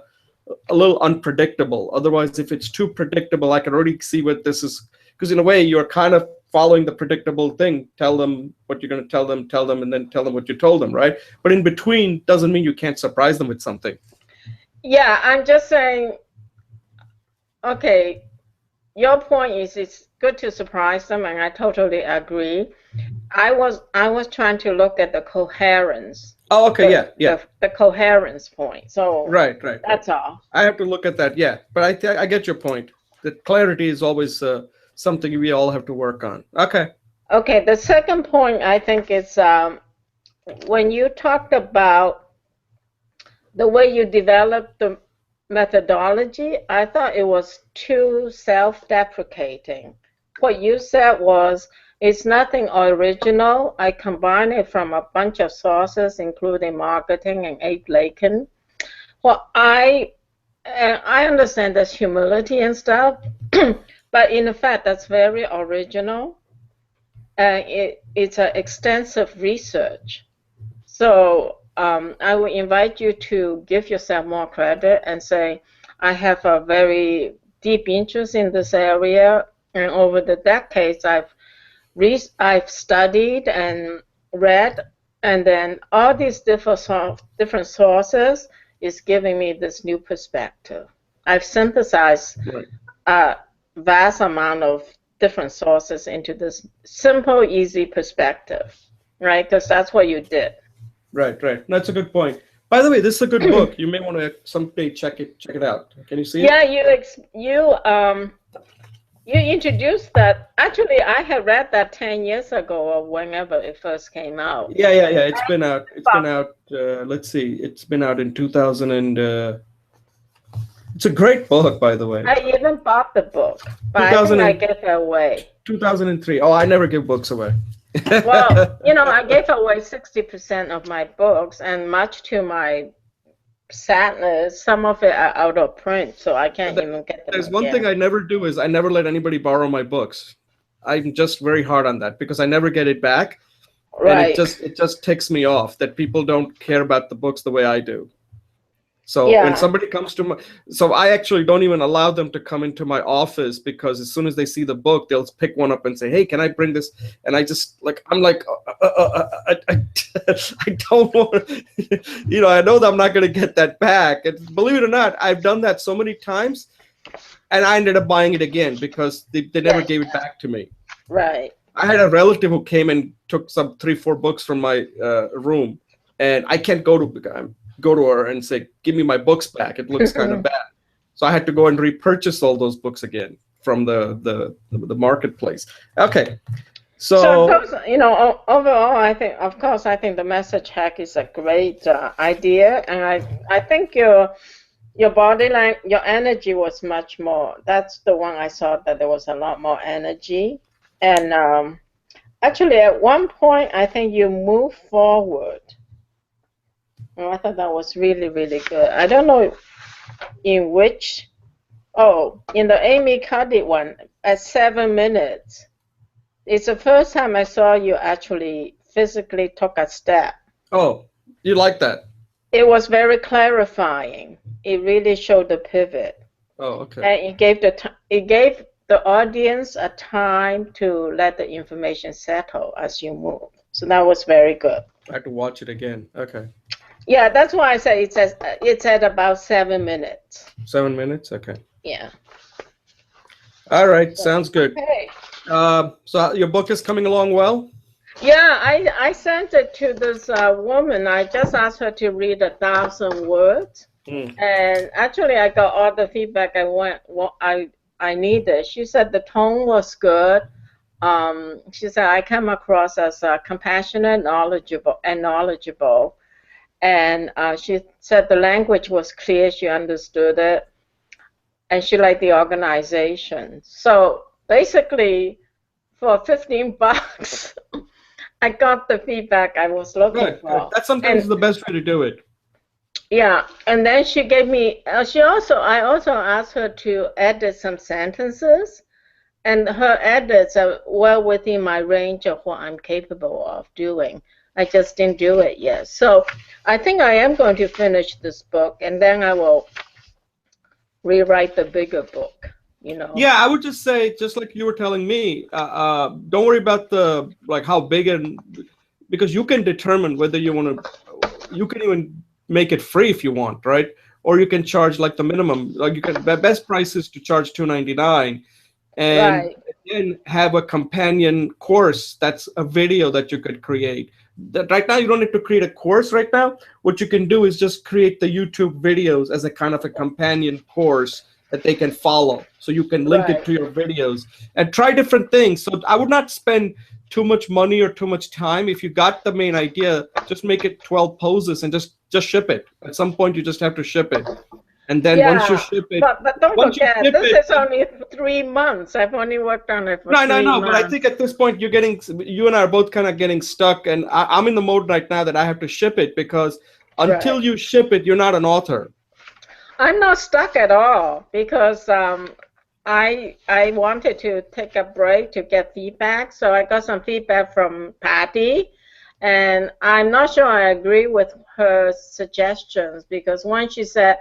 little unpredictable. Otherwise, if it's too predictable, I can already see what this is. Because in a way, you're kind of following the predictable thing. Tell them what you're going to tell them, and then tell them what you told them, right? But in between doesn't mean you can't surprise them with something.
Yeah, I'm just saying, okay, your point is it's good to surprise them, and I totally agree. I was trying to look at the coherence,
Oh, okay,
the
yeah, yeah.
the coherence point. So
Right, right, right.
that's all.
I have to look at that, yeah. But I get your point. That clarity is always something we all have to work on. Okay.
Okay, the second point I think is when you talked about the way you developed the methodology, I thought it was too self-deprecating. What you said was, it's nothing original. I combine it from a bunch of sources, including marketing and Abe Lincoln. Well, I understand there's humility and stuff, but in fact, that's very original. It's an extensive research. So I would invite you to give yourself more credit and say, I have a very deep interest in this area, and over the decades, I've studied and read, and then all these different sources is giving me this new perspective. I've synthesized
Right.
a vast amount of different sources into this simple, easy perspective, right? Because that's what you did.
Right, right. That's a good point. By the way, this is a good book. You may want to someday check it out. Can you see it?
Yeah, you introduced that. Actually, I had read that 10 years ago or whenever it first came out.
Yeah, yeah, yeah. It's been out. It's been out. Let's see. It's been out in 2000 and it's a great book, by the way.
I even bought the book, but I think I gave it away.
2003. Oh, I never give books away.
Well, I gave away 60% of my books, and much to my sadness, some of it are out of print, so I can't even get them
There's one
again.
thing I never do is I never let anybody borrow my books. I'm just very hard on that because I never get it back, and
Right.
it just ticks me off that people don't care about the books the way I do. So when
Yeah.
somebody comes to so I actually don't even allow them to come into my office because as soon as they see the book, they'll pick one up and say, "Hey, can I bring this?" And I just I'm like, I don't want, I know that I'm not going to get that back. And believe it or not, I've done that so many times, and I ended up buying it again because they never gave it back to me.
Right.
I had a relative who came and took some 3-4 books from my room, and I can't go to her and say, "Give me my books back. It looks kind of bad." So I had to go and repurchase all those books again from the marketplace. Okay, so
of course, overall, I think the message hack is a great idea, and I think your body language, your energy was much more. That's the one I saw that there was a lot more energy, and actually at one point I think you moved forward. Oh, I thought that was really, really good. I don't know in which, in the Amy Cuddy one, at 7 minutes. It's the first time I saw you actually physically took a step.
oh, you like that?
It was very clarifying. It really showed the pivot.
Oh, okay.
And it gave the audience a time to let the information settle as you move. So that was very good.
I have to watch it again. Okay.
Yeah, that's why I said it's at about 7 minutes.
7 minutes. Okay.
Yeah.
All right. Sounds good.
Okay.
So your book is coming along well?
Yeah, I sent it to this woman. I just asked her to read 1,000 words, and actually I got all the feedback I needed. She said the tone was good. She said I came across as compassionate, knowledgeable, and she said the language was clear. She understood it, and she liked the organization. So basically, for $15. I got the feedback I was looking for.
That's sometimes the best way to do it.
Yeah, and then she gave me. I also asked her to edit some sentences, and her edits are well within my range of what I'm capable of doing. I just didn't do it yet. So I think I am going to finish this book, and then I will rewrite the bigger book.
Yeah, I would just say, just like you were telling me, don't worry about the how big because you can determine whether you want to. You can even make it free if you want, right? Or you can charge the minimum. You can. The best price is to charge $2.99, and
Right.
then have a companion course that's a video that you could create. That right now you don't need to create a course right now. What you can do is just create the YouTube videos as a kind of a companion course that they can follow. So you can link it
Right.
to your videos and try different things. So I would not spend too much money or too much time. If you got the main idea, just make it 12 poses and just ship it. At some point you just have to ship it. And then once you
Yeah,
ship it,
but don't
once you
forget,
ship
this
it,
is only 3 months. I've only worked on it for
no, no,
three
no. But I think
months.
at this point, you and I are both kind of getting stuck. And I'm in the mode right now that I have to ship it because
Right.
until you ship it, you're not an author.
I'm not stuck at all because I wanted to take a break to get feedback. So I got some feedback from Patty, and I'm not sure I agree with her suggestions because one, she said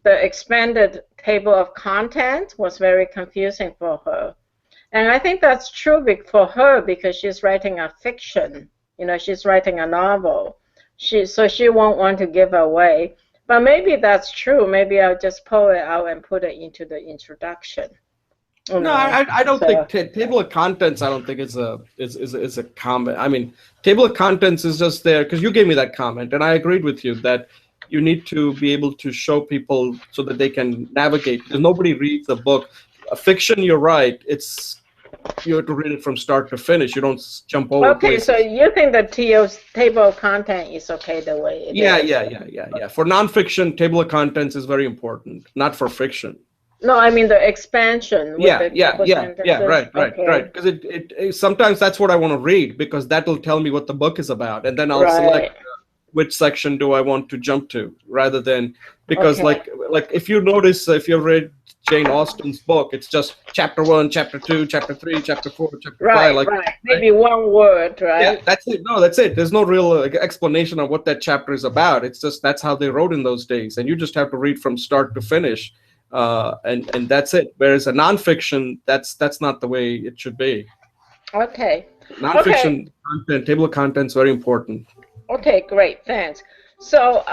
the expanded table of content was very confusing for her. And I think that's true for her because she's writing a fiction. You know, she's writing a novel. So she won't want to give away. But maybe that's true. Maybe I'll just pull it out and put it into the introduction. You
No,
know.
I don't think
So
table of contents. I don't think is a comment. I mean, table of contents is just there because you gave me that comment, and I agreed with you that you need to be able to show people so that they can navigate because nobody reads the book. A fiction, you're right. It's you have to read it from start to finish. You don't jump over
okay, so
places.
you think the table of content is okay the way it
Yeah,
is?
yeah, yeah, yeah, yeah. For nonfiction, table of contents is very important, not for fiction.
No, I mean the expansion with
Yeah,
the
yeah,
couple
yeah, yeah.
sentences.
Right, right, right.
Okay,
Because sometimes that's what I want to read because that'll tell me what the book is about, and then I'll select
right.
which section do I want to jump to, rather than because
Okay.
like if you notice if you've read Jane Austen's book, it's just chapter 1, chapter 2, chapter 3, chapter 4, chapter 5,
Right,
like
right.
right.
Maybe one word,
Yeah,
right?
that's it. No, that's it. There's no real explanation of what that chapter is about. It's just that's how they wrote in those days, and you just have to read from start to finish, and that's it. Whereas a nonfiction, that's not the way it should be.
Okay. Okay.
Nonfiction content, table of contents, very important.
Okay, great. Thanks. So,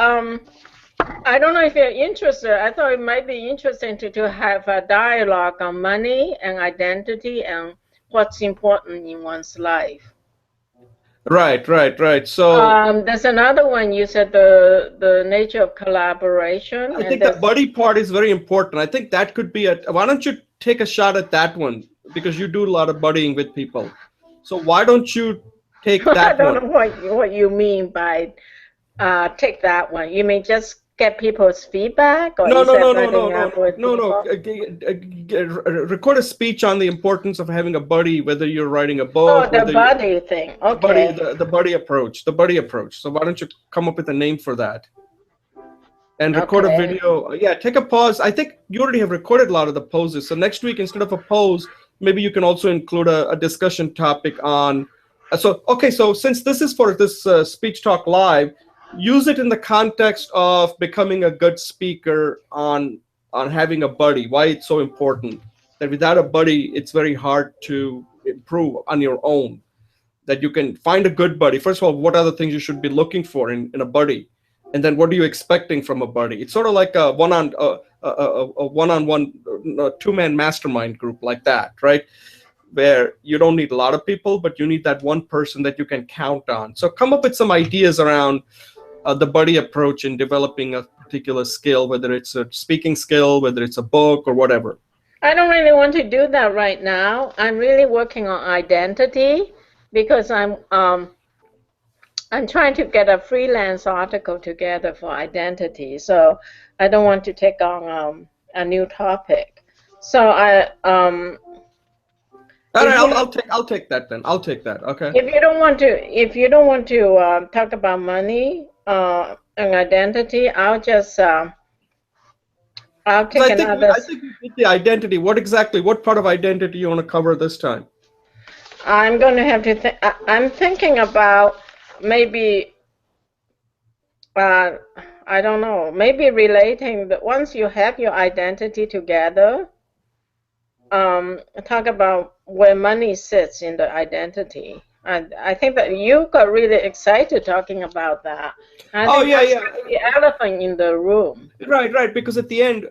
I don't know if you're interested. I thought it might be interesting to have a dialogue on money and identity and what's important in one's life.
Right, right, right. So
There's another one you said the nature of collaboration,
I
and
think the
there's
buddy part is very important. I think that could be a. Why don't you take a shot at that one because you do a lot of buddying with people. So why don't you take
I
that
don't
one?
know what you mean by take that one. You mean just get people's feedback, or
No,
is
no,
that
no, no, no,
budding
no,
up
no,
with
no, no.
people?
Record a speech on the importance of having a buddy, whether you're writing a
Oh,
book,
the
whether you're
buddy thing.
the buddy,
Okay.
the buddy approach, the buddy approach. So why don't you come up with a name for that and record a
Okay.
video? Yeah, take a pause. I think you already have recorded a lot of the poses. So next week, instead of a pose, maybe you can also include a discussion topic on. Okay, so since this is for this speech talk live, use it in the context of becoming a good speaker on having a buddy. Why it's so important that without a buddy, it's very hard to improve on your own. That you can find a good buddy. First of all, what are the things you should be looking for in a buddy, and then what are you expecting from a buddy? It's sort of like a one-on-one two-man mastermind group like that, right? Where you don't need a lot of people, but you need that one person that you can count on. So come up with some ideas around the buddy approach in developing a particular skill, whether it's a speaking skill, whether it's a book or whatever.
I don't really want to do that right now. I'm really working on identity because I'm trying to get a freelance article together for identity. So I don't want to take on a new topic. So
All right,
if you
I'll take that then. I'll take that. Okay.
if you don't want to talk about money and identity, I'll
Because
take another.
I think we did the identity. What part of identity you want to cover this time?
I'm going to have to think. I'm thinking about maybe uh, I don't know, maybe relating that once you have your identity together, talk about where money sits in the identity. I think that you got really excited talking about that. I
Oh
think
yeah,
that's
yeah.
like the elephant in the room.
Right, right. Because at the end,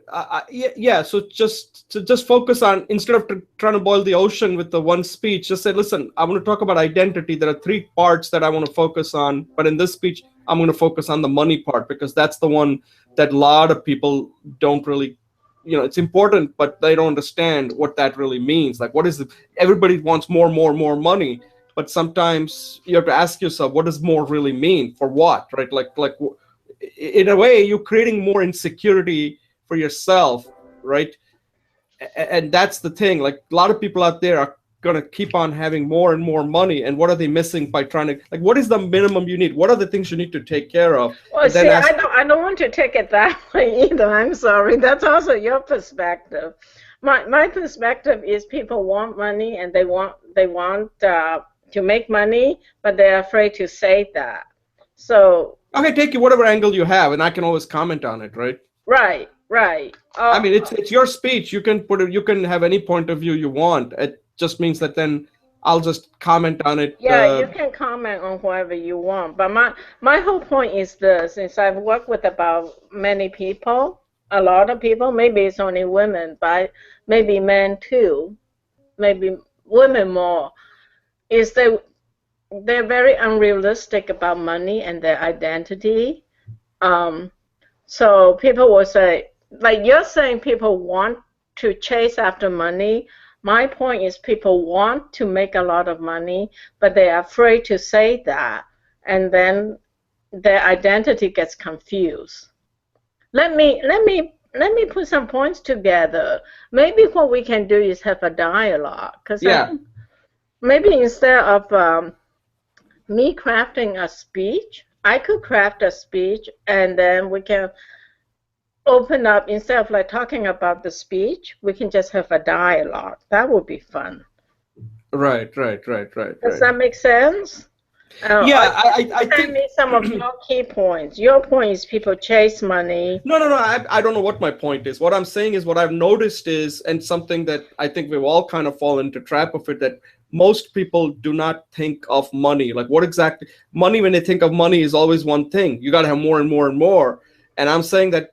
yeah, yeah. So just focus on, instead of trying to boil the ocean with the one speech, just say, listen, I want to talk about identity. There are three parts that I want to focus on, but in this speech, I'm going to focus on the money part, because that's the one that a lot of people don't really, it's important, but they don't understand what that really means. Like, what is it? Everybody wants more, more, more money, but sometimes you have to ask yourself, what does more really mean? For what, right? Like in a way, you're creating more insecurity for yourself, right? And that's the thing. Like, a lot of people out there are going to keep on having more and more money, and what are they missing by trying to, like, what is the minimum you need? What are the things you need to take care of?
Well,
And then
see,
ask.
I don't want to take it that way either. I'm sorry. That's also your perspective. My perspective is people want money and they want to make money, but they're afraid to say that. So,
Okay, take it whatever angle you have, and I can always comment on it, right?
right, right.
I mean, it's your speech. You can put it. You can have any point of view you want. It just means that then I'll just comment on it.
Yeah, you can comment on whatever you want, but my whole point is this: since I've worked with about many people, a lot of people, maybe it's only women, but maybe men too, maybe women more, is they're very unrealistic about money and their identity. Um, so people will say, like you're saying, people want to chase after money. My point is people want to make a lot of money, but they are afraid to say that, and then their identity gets confused. Let me put some points together. Maybe what we can do is have a dialogue, because I
Yeah,
think maybe instead of me crafting a speech, I could craft a speech, and then we can open up, instead of like talking about the speech, we can just have a dialogue. That would be fun.
right, right, right, right,
Does
right.
that make sense?
Yeah, I
Send
think.
me some of your key points. Your point is people chase money.
No, no, no. I don't know what my point is. What I'm saying is, what I've noticed is, and something that I think we've all kind of fallen into trap of it, that most people do not think of money. Like, what exactly money, when they think of money, is always one thing. You got to have more and more and more. And I'm saying that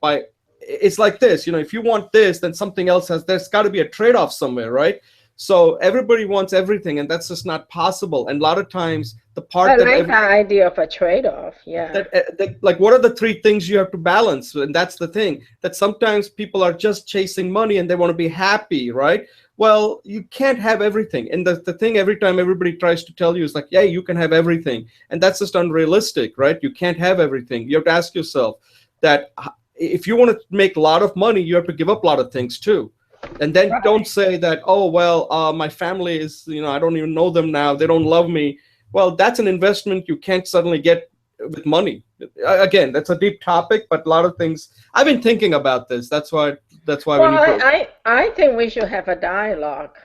it's like this, if you want this, then something else there's got to be a trade-off somewhere, right? So everybody wants everything, and that's just not possible. And a lot of times, the
I
part that
like that idea of a trade-off. Yeah.
that like, what are the three things you have to balance? And that's the thing, that sometimes people are just chasing money and they want to be happy, right? Well, you can't have everything. And the thing, every time everybody tries to tell you, is like, yeah, you can have everything, and that's just unrealistic, right? You can't have everything. You have to ask yourself that, if you want to make a lot of money, you have to give up a lot of things too. And then don't say that, oh well, my family is, I don't even know them now, they don't love me. Well, that's an investment you can't suddenly get with money. Again, that's a deep topic, but a lot of things I've been thinking about this. That's why when
Well,
you go,
I think we should have a dialogue.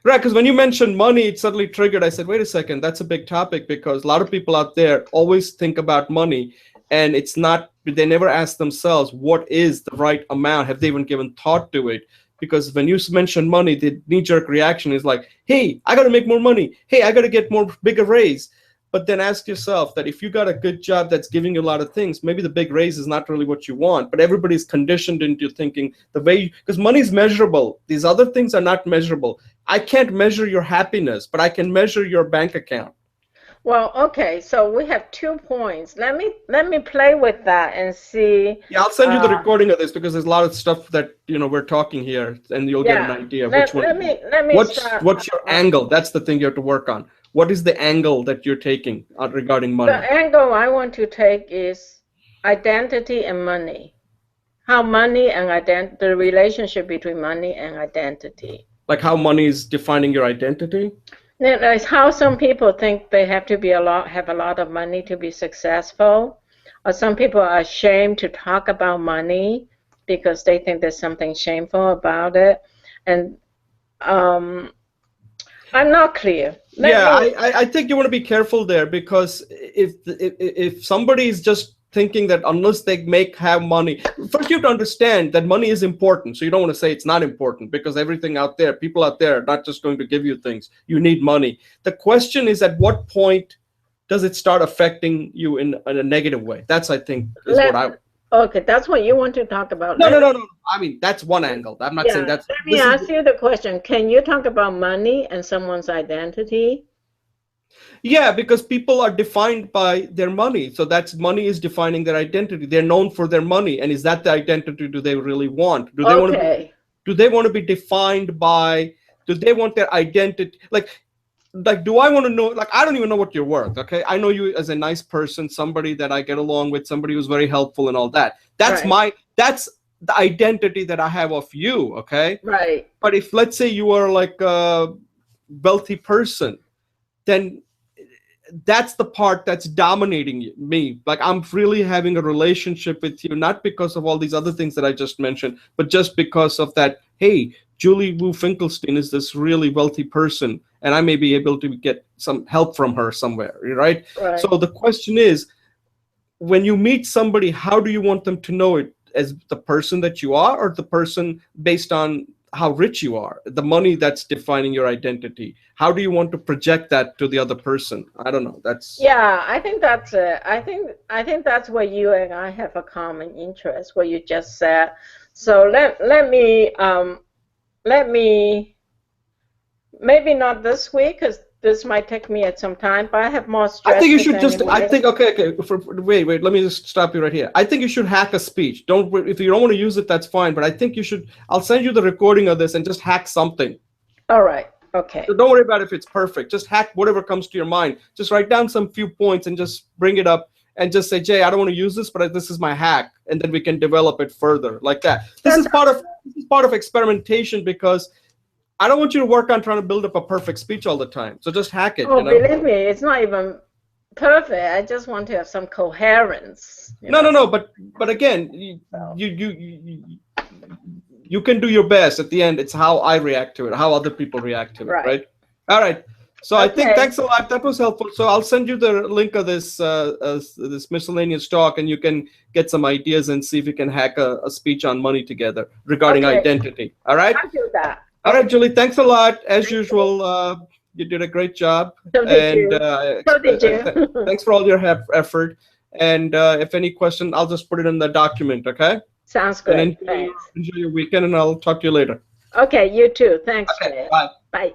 right, because when you mentioned money, it suddenly triggered. I said, wait a second, that's a big topic, because a lot of people out there always think about money, and it's not. They never ask themselves, what is the right amount? Have they even given thought to it? Because when you mention money, the knee-jerk reaction is like, hey, I got to make more money. Hey, I got to get more bigger raise. But then ask yourself that, if you got a good job that's giving you a lot of things, maybe the big raise is not really what you want. But everybody's conditioned into thinking the way, because money is measurable. These other things are not measurable. I can't measure your happiness, but I can measure your bank account.
Well, okay, so we have 2 points. Let me play with that and see.
Yeah, I'll send you the
Uh,
recording of this, because there's a lot of stuff that we're talking here, and you'll get an
yeah,
idea of which
let,
one.
let me let me start.
What's your angle? That's the thing you have to work on. What is the angle that you're taking regarding
The
money?
angle I want to take is identity and money. How money and the relationship between money and identity.
Like, how money is defining your identity?
It's how some people think they have to have a lot of money to be successful, or some people are ashamed to talk about money because they think there's something shameful about it. And um, I'm not clear. Let
Yeah,
me.
I think you want to be careful there, because if somebody is just thinking that unless they have money, first you have to understand that money is important. So you don't want to say it's not important, because everything out there, people out there are not just going to give you things. You need money. The question is, at what point does it start affecting you in a negative way? That's, I think, is what I.
Okay, that's what you want to talk about.
No. I mean, that's one angle. I'm not saying that's.
Let me ask you the question. Can you talk about money and someone's identity?
Yeah, because people are defined by their money. So that's, money is defining their identity. They're known for their money. And is that the identity do they really want? Do they want to be, do they want to be defined by, do they want their identity? Like, do I want to know, like, I don't even know what you're worth. Okay. I know you as a nice person, somebody that I get along with, somebody who's very helpful and all that. That's that's the identity that I have of you. Okay.
Right.
But if, let's say, you are like a wealthy person, then that's the part that's dominating me. Like, I'm really having a relationship with you, not because of all these other things that I just mentioned, but just because of that, hey, Julie Wu Finkelstein is this really wealthy person, and I may be able to get some help from her somewhere, right? So the question is, when you meet somebody, how do you want them to know it? As the person that you are, or the person based on how rich you are, the money that's defining your identity? How do you want to project that to the other person? I don't know. That's,
yeah, I think that's it. I think that's where you and I have a common interest, what you just said. So let me maybe not this week, because this might take me at some time, but I have more stress.
I think you should just, I think, okay. Wait, let me just stop you right here. I think you should hack a speech. If you don't want to use it, that's fine. But I think you should, I'll send you the recording of this and just hack something.
All right. Okay.
So don't worry about if it's perfect. Just hack whatever comes to your mind. Just write down some few points and just bring it up and just say, Jay, I don't want to use this, but this is my hack. And then we can develop it further like that. This is part of experimentation, because I don't want you to work on trying to build up a perfect speech all the time. So just hack it.
Oh, you know? Believe me, it's not even perfect. I just want to have some coherence.
No. But again, you can do your best. At the end, it's how I react to it, how other people react to it, right? All right. So I think, thanks a lot. That was helpful. So I'll send you the link of this this miscellaneous talk, and you can get some ideas and see if you can hack a speech on money together regarding identity. All right.
I'll do that.
All right, Julie, thanks a lot. As usual, you did a great job.
So did you.
Thanks for all your effort. And if any question, I'll just put it in the document, okay?
Sounds good.
And enjoy your weekend, and I'll talk to you later.
Okay, you too. Thanks.
Okay, bye.
Bye.